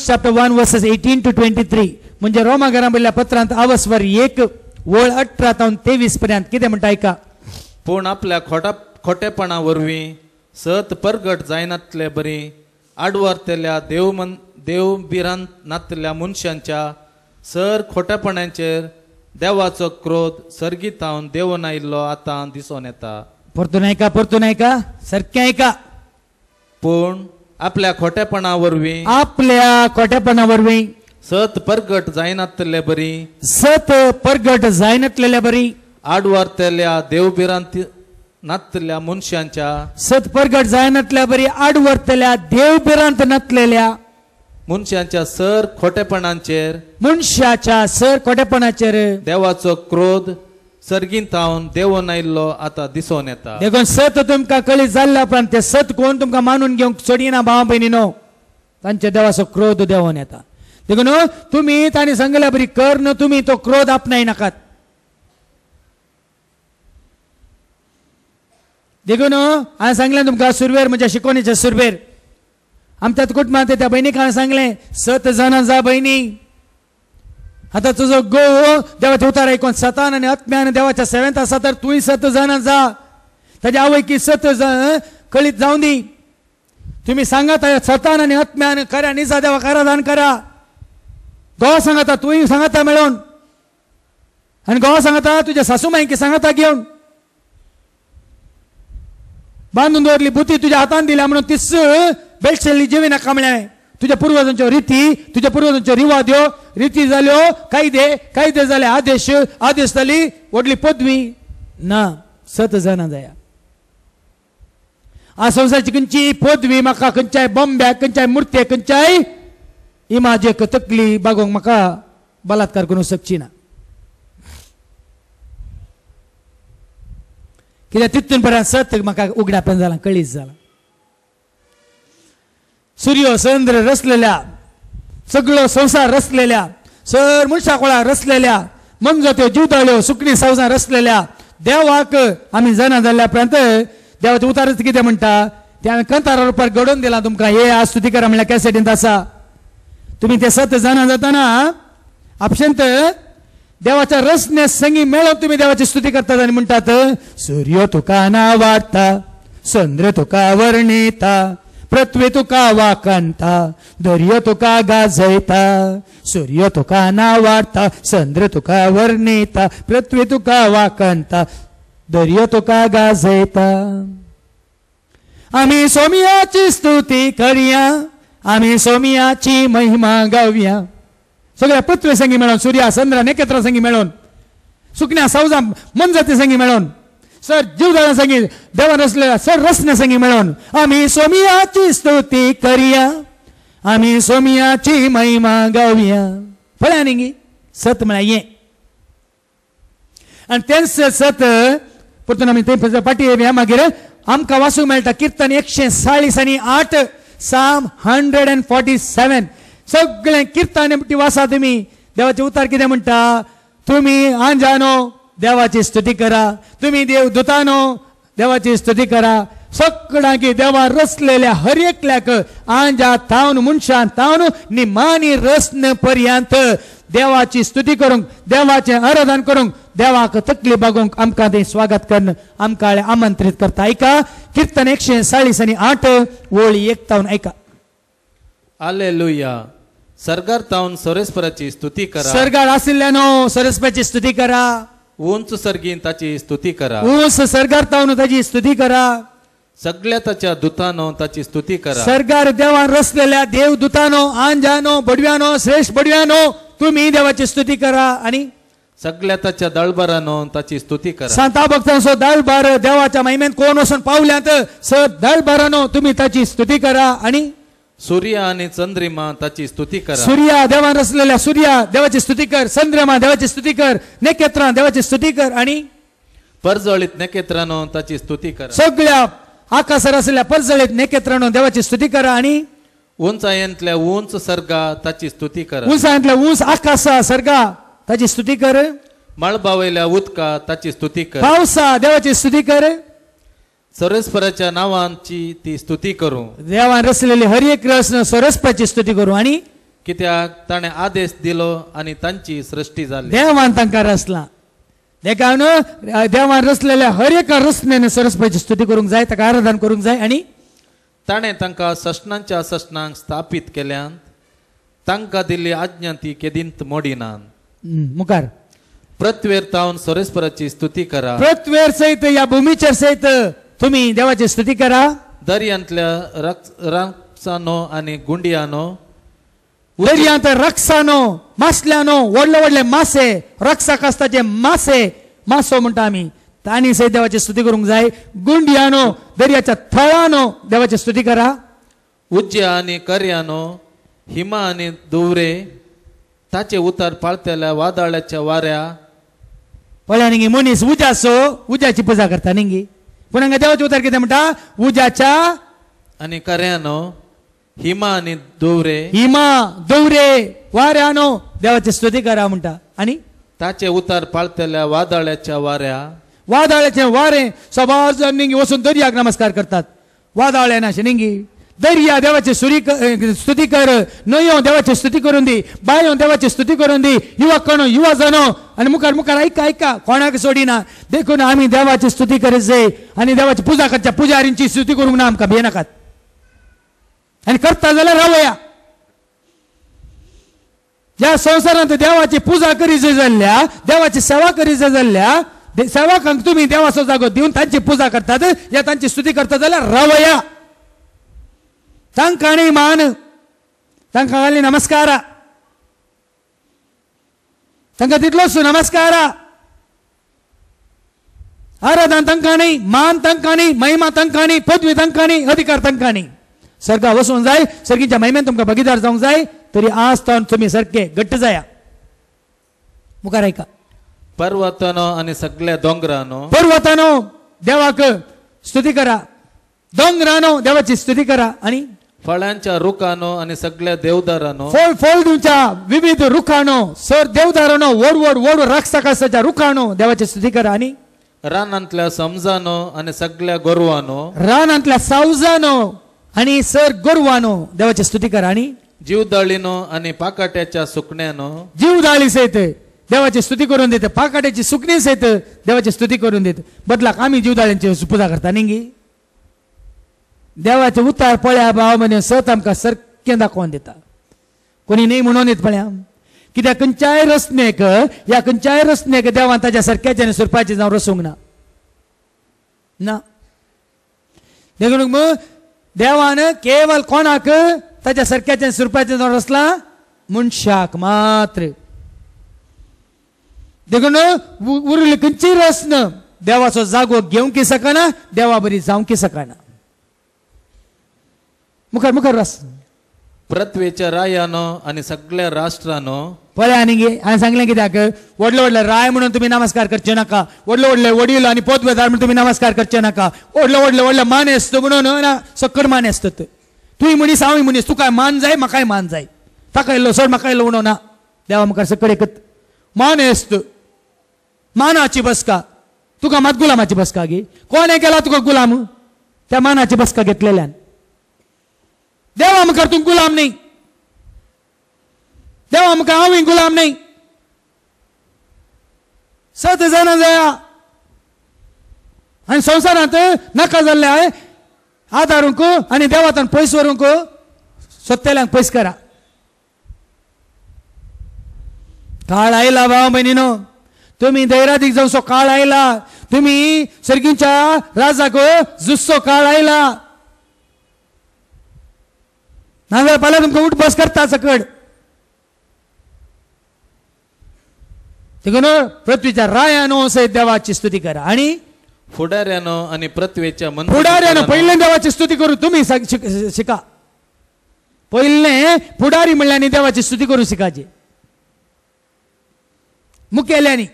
A: chapter 1 verses 18 to 23 म्हणजे रोमाकारां बरयल्ल्या पत्रांत आवास्वर 1 वळ 18 तावन 23 पर्यंत कितें म्हणटा ऐका
B: पूण आपल्या खोटेपणा वरवीं सत परगट जायनातले बरी आडवरतेल्या देवबिरांतल्या मनशांच्या सर खोटेपणांचेर देवाचो क्रोध सर्गीत जावन देवून आयिल्लो आतां दिसून येता
A: परतून ऐका सारकें ऐका
B: पूण आपल्या खोटेपणा वरवीं सत परगट जायनातले बरी आडवरतेल्या देवबिरांतल्या मनशांच्या
A: सत परगट जायनातल्या बरी आडवरतेल्या देवबिरांत नतलेल्या
B: मनशांच्या सर खोटेपणांचेर देवाचो क्रोध सर्गीत जावन देवून आयिल्लो आतां दिसून येता
A: देखून सत तुमकां कळीत जाल्ल्या उपरांत ते सत कोण तुमकां मानून घेवंक सोडिना भाव भयणीनो तांचे देवाचो क्रोध देवून येता देखून तुम्ही तांणी सांगल्या बरी कर न तुम्ही तो क्रोध आपणाय नाकात देखून हांवें सांगलें तुमकां सुरवेर म्हज्या शिकवणीचे सुरवेर आमच्यात कुटुंबांत त्या भयणीक हांवें सांगलें 7 जाणां जा भयणी आता तुझो गो देवाचे उतार ऐकून सतान आणि आत्म्यान देवाच्या सेवेंत आसा तर तूंय 7 जाणां जा ताच्या आवयकी 7 कळीत जावं दी तुम्ही सांगात सतान आणि आत्म्यान खऱ्या निजा देवाक आराधन करा गो सांगता तूंय सांगता मेळोन आणि गो सांगता तुझ्या सासूमाईकी सांगता घेवन बांधून दवरली बुती तुझ्या हातान दिल्या म्हणून तीच बेलशेल्ली जिवीना कामळ्या तुझ्या पूर्वजांच्यो रिती तुझ्या पूर्वजांच्यो रिवाद्यो रिती जाल्यो कायदे जाले आदेश जाली व्हडली पदवी ना 7 जाणां जाया आ संवसाराची खंयची पदवी म्हाका खंयच्याय बॉम्ब्याक खंयच्याय मुर्तेक खंयच्याय इमाजेक तकली बागोवंक म्हाका बलात्कार करूंक शकची ना कित्याक तितून पर्यंत 7 म्हाका उगडापेन जाला कळीत जाला सूर्य चंद्र रचलेल्या सगळो संसार रचलेल्या सर मनशा कोळा रचलेल्या मनजो त्यो जीवदाळ्यो सुकणी सावजां रचलेल्या देवाक आमी जाणा जाल्ल्या उपरांत देवाचे उतारच कितें म्हणटा ते हांवें कंतारा रुपार घडोवन दिलां तुमकां हे आज स्तुती करा म्हणल्यार कॅसेटींत आसा तुमी ते 7 जाणां जाताना आपशेंत देवाच्या रचने संगी मेळोन तुमी देवाची स्तुती करतात आनी म्हणटात सूर्य तुका नावाडटा चंद्र तुका वर्णिता पृथ्वी तुका वाकंता दर्यो तुका गाजयता सूर्य तुका नावाडटा चंद्र तुका वर्णिता पृथ्वी तुका वाकंता दर्यो तुका गाजयता आमी सोमयाची स्तुती करया आमी सोमयाची महिमा गावया सगळ्या पृथ्वी संगी मेळोन सूर्या चंद्र नखेत्रां संगी मेळोन सुकण्या सावजां मनजाती संगी मेळोन सर जीवदाळां संगी देवान रचलेल्या सर रचने संगी मेळोन आमी सोमयाची स्तुती करया आमी सोमयाची महिमा गावया पळय न्ही 7 म्हळ्यार हें आनी तेंच 7 परतून आमी ते पाटी येवया मागीर आमकां वाचूंक मेळटा कीर्तन 140 आनी 8 साम 147 सगळें कीर्तन म्हणटी वाचा तुमी देवाचे उतार कितें म्हणटा तुमी आंजानो देवाची स्तुती करा तुमी देव दुतानो देवाची स्तुती करा सगळ्यांकी देवा रचलेल्या हर एकल्याक आंजा तावन मनशां तावन निमानी रचने पर्यंत देवाची स्तुती करूंक देवाचें आराधन करूंक देवाक तकली बागोंक आमकां ते स्वागत करन आमकां आमंत्रित करता. ऐका कीर्तन 140:8 ओळी 1 तावन ऐका.
B: हालेलुया. सर्गार तावन सोरेस्पराची स्तुती करा.
A: सर्गार आशिल्ल्यानो सरस्वतीची स्तुती करा.
B: उंच सर्गीन ताची स्तुती करा.
A: उंच सर्गार तावन ताची स्तुती करा.
B: सगळ्या ताच्या दुतानो ताची स्तुती करा.
A: सर्गार देवान रचलेल्या देवदूतानो आंजानो बडव्यानो श्रेष्ठ बडव्यानो तुम्ही देवाची स्तुती करा. आणि
B: सगळ्या ताच्या दळबरानो ताची स्तुती करा.
A: सांता भक्तांचो दळबार देवाच्या महिमेंत कोण वचून पावल्यात स दळबारानो तुम्ही ताची स्तुती करा. आणि
B: सूर्य आणि चंद्रिमा ताची स्तुती करा.
A: सूर्या देवान रचलेल्या सूर्या देवाची स्तुती कर. चंद्रमा देवाची स्तुती कर. नक्षत्रां देवाची स्तुती कर. आणि
B: परजळीत नकेत्रानो ताची स्तुती करा.
A: सगळ्या आकाशार असलेल्या परजळीत नक्षत्रांनो देवाची स्तुती करा. आणि
B: उंचायंतल्या उंच सर्गा ताची स्तुती करा.
A: उंचांतल्या उंच आकाशा सर्गा ताची स्तुती कर.
B: मळबावयल्या उदका ताची स्तुती कर.
A: पावसा देवाची स्तुती कर.
B: सरेस्पराच्या नावांची ती स्तुती करू.
A: देवान रचलेली हर एक रचना सरस्वतीची स्तुती करू. आणि
B: कित्याक ताणे आदेश दिलो आणि तांची सृष्टी झाली.
A: देवान तांकां रचला. देखावन देवान रचलेल्या हर एका रचनेने सरस्वतीची स्तुती करूंक जाय. ताका आराधन करूंक जाय. आणि
B: ताणे तांकां सष्णांच्या सष्णांक स्थापीत केल्यान तांकां दिल्ली आज्ञा ती केदींत मोडिनान.
A: मुखार
B: प्रत्यवेर तावन सोरेस्पराची स्तुती करा.
A: पृथ्वीर सहित या भूमीचेर सहित तुम्ही देवाची स्तुती करा.
B: दर्यांतल्या रक्सानो आणि गुंडियानो
A: दर्यांत रक्सानो मासल्यानो व्हडले व्हडले मासे रक्साक आसता जे मासे मासो म्हणटा आमी तांणी सहित देवाची स्तुती करूंक जाय. गुंडियानो दर्याच्या थळानो देवाची स्तुती करा.
B: उज्ज्या आणि कर्यानो हिमा आणि दुवरे ताचे उतार पाळतेल्या वादळाच्या वाऱ्या.
A: पळया निंगी मनीस उज्याचो उज्याची पुजा करता निंगी पूण हांगा देवाचे उतार कितें म्हणटा उज्याच्या
B: आणि कर्यानो हिमा आणि दुवरे
A: हिमा दौरे वाऱ्यानो देवाची स्तुती करा म्हणटा. आणि
B: ताचे उतार पाळतेल्या वादळाच्या वाऱ्या.
A: वादळाचे वारे सबाज निंगी वचून दर्याक नमस्कार करतात. वादळ नाशे निंगी दर्या देवाची स्तुती कर. न्हंयो देवाची स्तुती करून दी. बायो देवाची स्तुती करून दी. युवकांनो युवा जानो आणि मुखार मुखार ऐका ऐका कोणाक सोडिना. देखून आम्ही देवाची स्तुती करीत जाय आणि देवाची पुजा करच्या पुजारींची स्तुती करूंक ना आमकां भियेनाकात. आणि करता जाल्यार रावया. ज्या संवसारांत देवाची पुजा करी जाय जाल्ल्या देवाची सेवा करी जाय जाल्ल्या सेवाकांक तुम्ही देवाचो जागो दिवन तांची पुजा करतात या तांची स्तुती करता जाल्यार रावया. तांकां आनी मान तांकां घाली नमस्कार. तांकां तितलोच नमस्कार. आराधन तांकां न्ही मान तांकां न्ही महिमा तांकां न्ही पदवी तांकां न्ही अधिकार तांकां न्ही. सर्गा वचूंक जाय. सर्गीच्या महिमेन तुमकां भागीदार जावंक जाय. तरी आज तावन तुम्ही सारखे घट्ट जाया. मुखार ऐका.
B: पर्वतानो आणि सगळ्या दोंगरानो
A: पर्वतानो देवाक स्तुती करा. दोंगरानो देवाची स्तुती करा. आणि
B: फळांच्या रुखानो आणि सगळ्या देवदारानो
A: फोळदूंच्या विविध रुखानो सर देवदारानो वड वड वड राक्षसाच्या रुखानो देवाची स्तुती करा. आणि
B: रानांतल्या समजानो आणि सगळ्या गोरवानो
A: रानांतल्या सावजानो आणि सर गोरवानो देवाची स्तुती करा. आणि
B: जीवदळीनो आणि पाकाट्याच्या सुकण्यानो
A: जीवदाळी सहित देवाची स्तुती करून देते. पाकाट्याची सुकणी सहित देवाची स्तुती करून देते. बदलाक आम्ही जीवदाळ्यांची पूजा करता निंगी. देवाचे उतार पळ्या भाव म्हणे सत आमकां सारकें दाखोवन दिता. कोणी नाही म्हणून येत पळ्या. कित्याक खंयच्याय रचनेक या खंयच्याय रचनेक देवान ताच्या सारक्याचे आनी सुरपाचे जावं रचूंक ना. देखून मग देवान केवळ कोणाक ताच्या सारक्याचे सुरपाचे जावं रचला मनशाक मात्र. देखून उरली खंयची रचना देवाचो जागो घेवंक शकना देवा बरी जावंक शकना. मुखार मुखार रस.
B: पृथ्वीच्या रायानो आणि सगळ्या राष्ट्रानो
A: पळय आनी हांवें सांगलें कित्याक व्हडले व्हडले राय म्हणून तुम्ही नमस्कार करचे नाका. व्हडले व्हडले वडील आनी पोतवेदार म्हणून तुम्ही नमस्कार करचे नाका. व्हडले व्हडले व्हडले मान आसता म्हणून ना सकड मान आसतात. तुय मनीस हांवूय मनीस तुका मान जाय म्हाकाय मान जाय. ताका इल्लो चड म्हाका इल्लो उणो ना. देवा मुखार सकड एकत मान आसत. मानाची बसका तुका मात गुलामाची बसका गे. कोणे केला तुका गुलाम त्या मानाची बसका घेतलेल्यान. देवा मुखार तूं गुलाम नाही. देवा मुखार हांवूय गुलाम नाही. 7 जाणां जाया आनी संवसारांत नाका जाल्ले आदारूंक आनी देवातान पयस व्हरूंक सोदतेल्यांक पयस करा. काळ आयला भाव भयणीनो, तुम्ही दैरादीक जावचो काळ आयला, तुम्ही सर्गींच्या राजाक जुस्सो काळ आयला. नाजाल्यार फाल्यां तुमकां उठ बस करता सकड. देखून पृथ्वीच्या रायानो सयत देवाची स्तुती करा. आणि
B: फुडाऱ्यानो आणि पृथ्वीच्या
A: फुडाऱ्यानं पहिले देवाची स्तुती करू तुम्ही शिका. पहिले फुडारी म्हणल्यानी देवाची स्तुती करू शिकायची. मुखेल्यांनी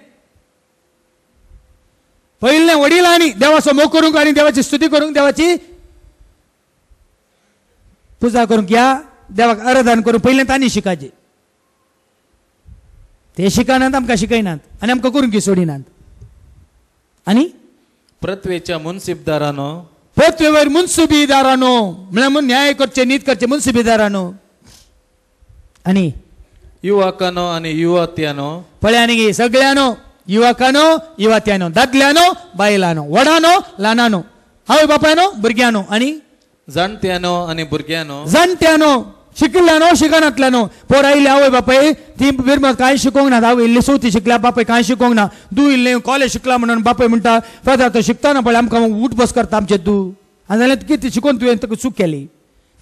A: पहिले वडिलांनी देवाचो मोग करूंक आनी देवाची स्तुती करूंक, देवाची पुजा करूंक, या देवाक आराधन करूंक पहिले तांणी शिकायचे. ते शिकानात आमकां शिकयनात आनी आमकां करूंक सोडिनात. आनी
B: पृथ्वीच्या मुन्सिफदारानो,
A: पृथ्वीवर मुन्सिबीदारानो म्हळ्यार न्याय करचे, नीत करचे मुन्सिबीदारानो. आनी
B: युवकानो आणि युवत्यानो,
A: पळ्यांनी सगळ्यानो, युवकानो युवत्यानो, दादल्यानो बायलानो, वडानो ल्हानानो, आवय बापायनो भुरग्यानो, आनी
B: जाणट्यानो आणि भुरग्यानो,
A: जाणट्यानो, शिकिल्ल्यानो शिकनातल्यानो. पोर आयले आवय बापाय ती बिरमत कांय शिकोंक ना. आवय इल्ली चवथी शिकल्या, बापाय कांय शिकोंक ना. दू इल्ले कॉलेज शिकला म्हणून बापाय म्हणटा फादर तो शिकता ना पळय आमकां उठ बस करता आमचे दू. आनी जाल्यार कितें शिकोवन तुवें ताका चूक केली.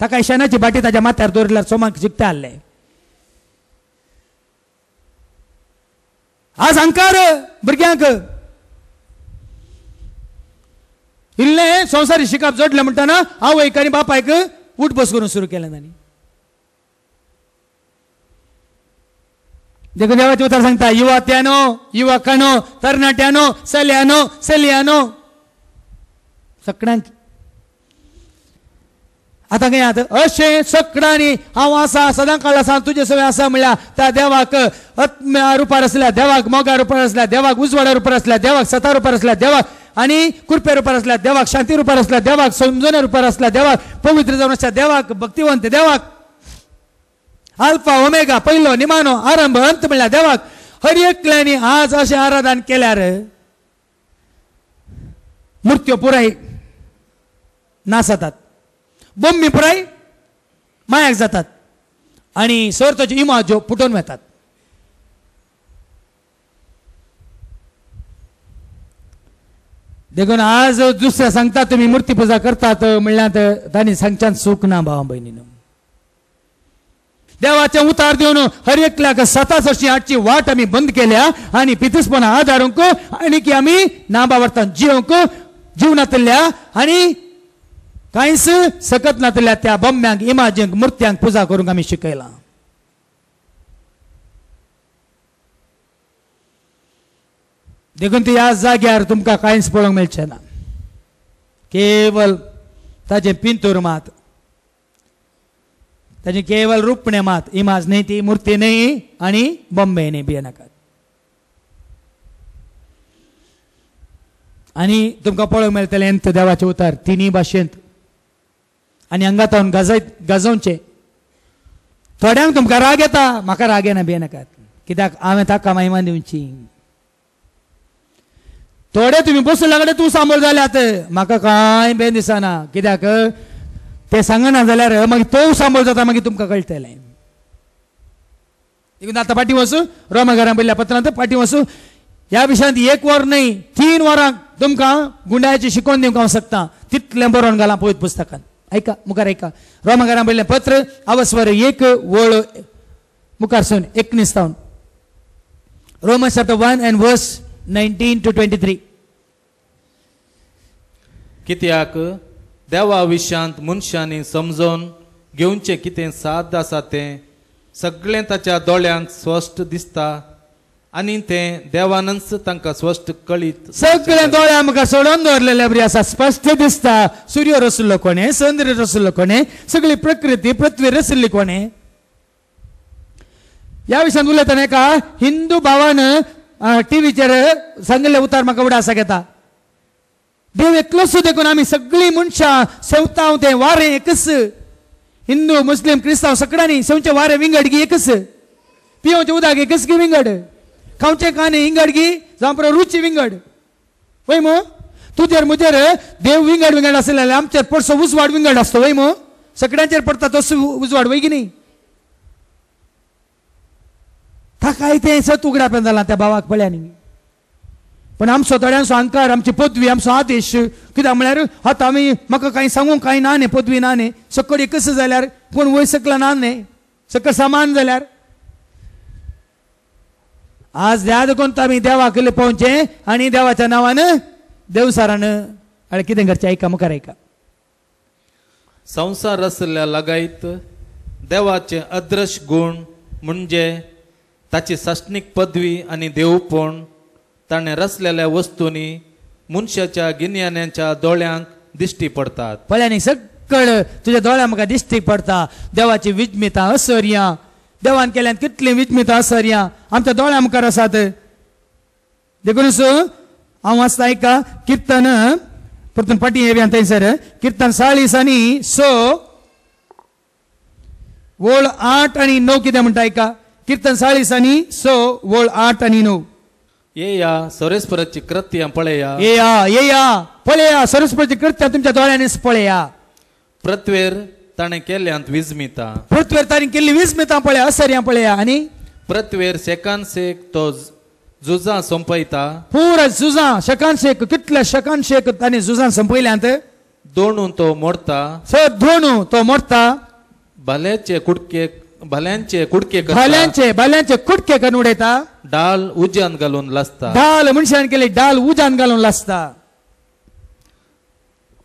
A: ताका शेणाची बाटी ताच्या माथ्यार दवरल्यार सोमाक शिकता आसले. आज अंकार भुरग्यांक इल्ले संवसारी शिकप जोडले म्हणटाना आवयक आनी बापायक उठ बस करून सुरू केलें तांणी. देखून देवाचे उतर सांगता, युवत्यानो युवकानो, तरणाट्यानो, चल्यानो चलयांनो, सगळ्यांक. आता काय आता अशें सगळ्यांनी हांव आसा सदांकाळ आसा तुजे सवय आसा म्हणल्यार त्या देवाक आत्म्या रुपार आसल्या, देवाक मोगा रुपार आसल्या, देवाक उजवाडा रुपार आसल्या, देवाक सता रुपार आसल्या, देवाक आनी कृपे रुपार आसल्या, देवाक शांती रुपार आसल्या, देवाक समजण्या रुपार आसल्या, देवाक पवित्र जावन आसल्या, देवाक भक्तिवंत, देवाक अल्फा ओमेगा पयलो निमानो आरंभ अंत म्हणल्यार देवाक हर एकल्यांनी आज अशें आराधन केल्यार मूर्त्यो पुराय नास जातात, बोम्मी पुराय मायाक जातात आनी सर्तोच्यो इमाज्यो फुटोवन वतात. देखून आज दुसऱ्या सांगता तुम्ही मूर्ती पुजा करतात म्हणल्यार तांणी सांगच्यान चूक ना भावा भयणीनो. देवाचे उतार देवन हर एकल्याक 7 वर्षी 8ची वाट आमी बंद केल्या आनी पितुसपणा आदारूंक आनी की आमी नाबावर्तान जिवंक जीवनातल्या आनी कांयच सकत नातल्या त्या बोम्यांक इमाजींक मुर्त्यांक पुजा करूंक आमी शिकयला. देखून ती ह्या जाग्यार तुमकां कांयच पळोवंक मेळचें ना. केवल ताचे पिंतूर मात, ताची केवल रुपणे मात, इमाज न्ही ती, मूर्ती न्ही आनी बोम्बे न्ही भियेनाकात. आनी तुमकां पळोवंक मेळटलें एंत देवाचे उतार तिनी भाशेंत आनी अंगातावन गाजोवचे. थोड्यांक तुमकां राग येता, म्हाका राग येना भियेनाकात, कित्याक हांवें ताका महिमा दिवची. थोडे तुम्ही बसले कडेन तूं सांबाळ जाल्यात, म्हाका कांय बेन दिसना, कित्याक ते सांगना जाल्यार मागीर तो सांबाळ जाता मागीर तुमकां कळटलें. देखून आतां फाटीं वचूं रोमाकारां बरयल्ल्या पत्रांत फाटीं वचूं ह्या विशयांत 1 वर न्ही 3 वरां तुमकां गुंडाळ्याची शिकोवन दिवंक हांव शकता, तितलें बरोवन घालां पळयत पुस्तकांत. ऐका मुखार ऐका, रोमाकारां बरयल्लें पत्र अवस्वर 1 वळ मुखार सून 19 तावन. Romans chapter 1 and verse 19 to 23.
B: कित्याक देवा विशयांत मनशांनी समजून घेवचें कितें साद आसा तें सगळें ताच्या दोळ्यांक स्पश्ट दिसता आनी तें देवानच तांकां स्पश्ट कळीत.
A: सगळें दोळे आमकां सोडून दवरलेले बरी आसा, स्पश्ट दिसता. सूर्य रचल्लो कोणे, चंद्र रचल्लो कोणे, सगळी प्रकृती पृथ्वी रचल्ली कोणे. ह्या विशयान उलयतना एका हिंदू भावान टीव्हीचेर सांगिल्ले उतार म्हाका उडा आसा घेता. देव एकलोच देखून आमी सगळीं मनशां सेवतांव तें वारें एकच, हिंदू मुस्लीम क्रिस्तांव सगळ्यांनी सेवचें वारें विंगड गी एकच, पिवचें उदक एकच गी विंगड, खावचे काने इंगड गी जावं परत रुची विंगड वय मग तुझेर मुजेर देव विंगड विंगड असलेला आमचेर पडसो उजवाड विंगड असतो वय मग सगळ्यांचेर पडता तसो उजवाड वय की नाही थाकाय ते सत उगडा पण जाला त्या भावाक पळ्यांनी पण आमचो थोड्यांचो अहंकार आमची पदवी आमचो आदेश कित्याक म्हळ्यार आतां आमी म्हाका कांय सांगूंक कांय ना न्ही पदवी ना न्ही सकट एकच जाल्यार कोण वय सकला ना न्ही सकट समान जाल्यार आज याद कोण आमी देवाक पोवचे आनी देवाच्या नांवान देवसारान आनी कितें करचें ऐका मुखार ऐका
B: संसार रचल्या लगायत देवाचे अदृश्य गुण म्हणजे ताची सासणीक पदवी आनी देवपण ताणें रचलेल्या वस्तूंनी मनशाच्या गिन्यान्याच्या दोळ्यांक दिश्टी पडतात
A: पळ्यांनी सकळ तुज्या दोळ्यांक म्हाका दिश्टी पडटा देवाची विज्ञता असर्या देवान केल्यान कितली विज्ञता असर्या आमच्या दोळ्यां मुखार आसात देखूनच हांव वाचता ऐका कीर्तन परतून पाटी येवया थंयसर कीर्तन 40 आनी 6 वोळ 8 आनी 9 कितें म्हणटा ऐका कीर्तन 40 आनी 6 वोळ 8 आनी 9
B: येया सरेस्पराची कृत्यां पळया
A: येया पळया सरस्वतीची कृत्यां तुमच्या दोळ्यांनीच पळया
B: प्रत्वेर ताणें केल्यांत विस्मिता
A: पृथ्वीर ताणी केल्ली विस्मितां पळया असर्या पळया आनी
B: प्रत्वेर सेकान सेक तो झुजां संपयता
A: पुरा झुजां शकान शेक कितल्या शकान शेक ताणी झुजां संपयल्यांत
B: दोणून तो मोडता
A: धोणू तो मोडता
B: भल्यांचे कुडके
A: भाल्यांचे कुडके करून उडयता
B: डाल उज्यान घालून लासता
A: डाल मनशान केले डाल उजान घालून लासता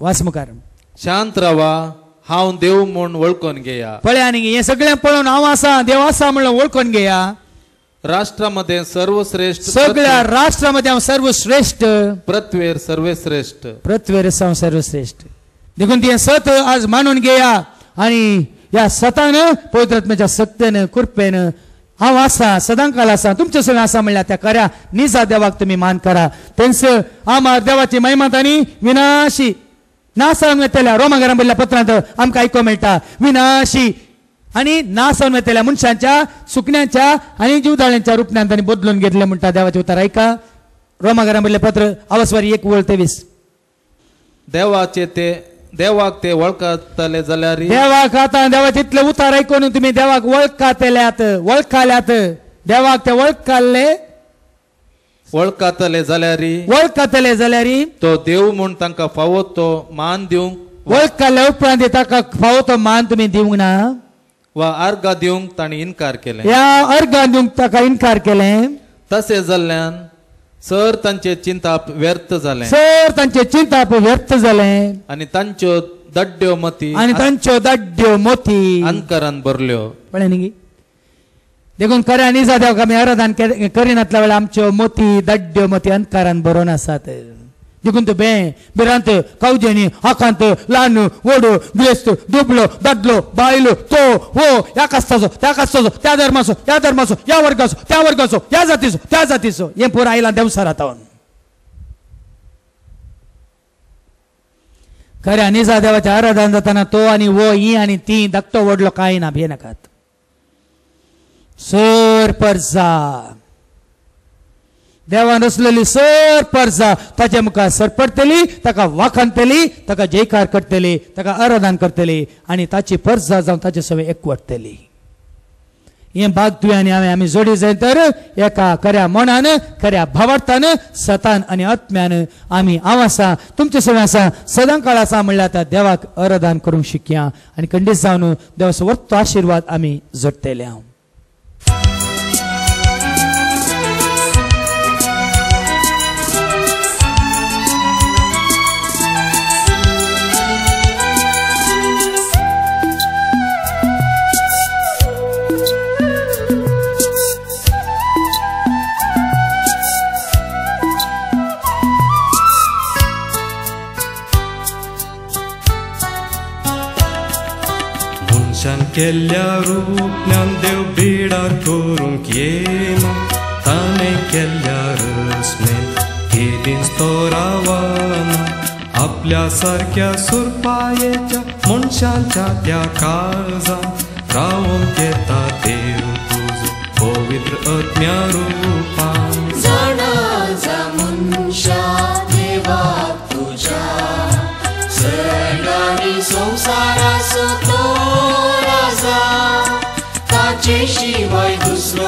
A: वास मुखार
B: शांत रावा हांव देव म्हूण वळखून घेया
A: पळया आनी हे सगळें पळोवन हांव आसा देव आसा म्हणून वळखून घेया
B: राष्ट्रामध्ये सर्वश्रेष्ठ
A: सगळ्या राष्ट्रामध्ये हांव सर्वश्रेष्ठ
B: प्रत्वेर सर्वश्रेष्ठ
A: पृथ्वीर हांव सर्वश्रेष्ठ देखून ती सत आज मानून घेया आणि या सतान पवित्र आत्म्याच्या सक्तेन कृपेन हांव आसा सदांकाल आसा तुमचे सगळें आसा म्हणल्यार त्या खऱ्या निजा देवाक तुम्ही मान करा तेंच आमार देवाची महिमा तांणी विनाशी नासावन वेतल्या रोमाकारान बरयल्ल्या पत्रांत आमकां आयको मेळटा विनाशी आनी नासावन वेतल्या मनशांच्या सुकण्यांच्या आनी जीवदाळ्यांच्या रुपण्यान तांणी बदलून घेतले म्हणटा देवाचे उतर ऐका रोमाकारान बरयल्लें पत्र आवासवारी 1:23
B: देवाक ते वळखतले जाल्यार
A: देवाक आतां देवाचे इतले उतार आयकून तुमी देवाक वळखताल्यात देवाक ते
B: वळखतले जाल्यार तो देव म्हूण तांकां फावो तो मान दिवंक
A: वळखल्या उपरांत ताका फावो तो मान तुमी दिवंक ना
B: वा अर्घ दिवंक तांणी इन्कार केलें
A: ह्या अर्घान दिवंक ताका इन्कार केलें
B: तशें जाल्ल्यान सर तांचे चिंताप व्यर्थ जालें आनी तांच्यो दड्ड्यो मती अंधकारान भरल्यो
A: पळय न्ही देखून खऱ्या निजा देवाक आमी आराधन करिनातल्या वेळार आमच्यो मोती दड्ड्यो मोती अंधकारान भरून आसात देखून तूं बिरांत कावजेनी आकांत ल्हान व्हड ग्रेस्त दुबलो दादलो बायलो तो हो ह्या कास्ताचो त्या कास्ताचो त्या धर्माचो ह्या वर्गाचो त्या वर्गाचो ह्या जातीचो त्या जातीचो हें पुरो आयलां देवसारांत खऱ्या निजा देवाचें आराधन जाताना तो आनी वो ही आनी ती धाकटो व्हडलो कांय ना भियेनाकात सर परजा देवान रचलेली सर परजा ताच्या मुखार सरपडटली ताका वाखाणटली ताका जयकार करतली ताका आराधन करतली आनी ताची परजा जावन ताचे सवय एकवटतली हे भाग तुवें आनी हांवें आमी जोडी जाय तर एका खऱ्या मनान खऱ्या भावार्थान सतान आनी आत्म्यान आमी हांव आसा तुमचे सगळें आसा सदां काळ आसा म्हणल्यार त्या देवाक आराधन करूंक शिकया आनी खंडीत जावन देवाचो वर्तो आशिर्वाद आमी जोडटले हांव
C: केल्ल्या रूपण्यान देव बिडार करूंक येना ताणें केल्ल्या रस्मेन केदींच तो रावना आपल्या सारक्या सुरपायेच्या मनशांच्या त्या काळजान रावूंक येता देव तुजो पवित्र आत्म्या रूपान
D: जाणा जा मनशा देवाक तुझ्या सगळ्यांनी संसाराचो तो राजा ताचे शिवाय दुसरो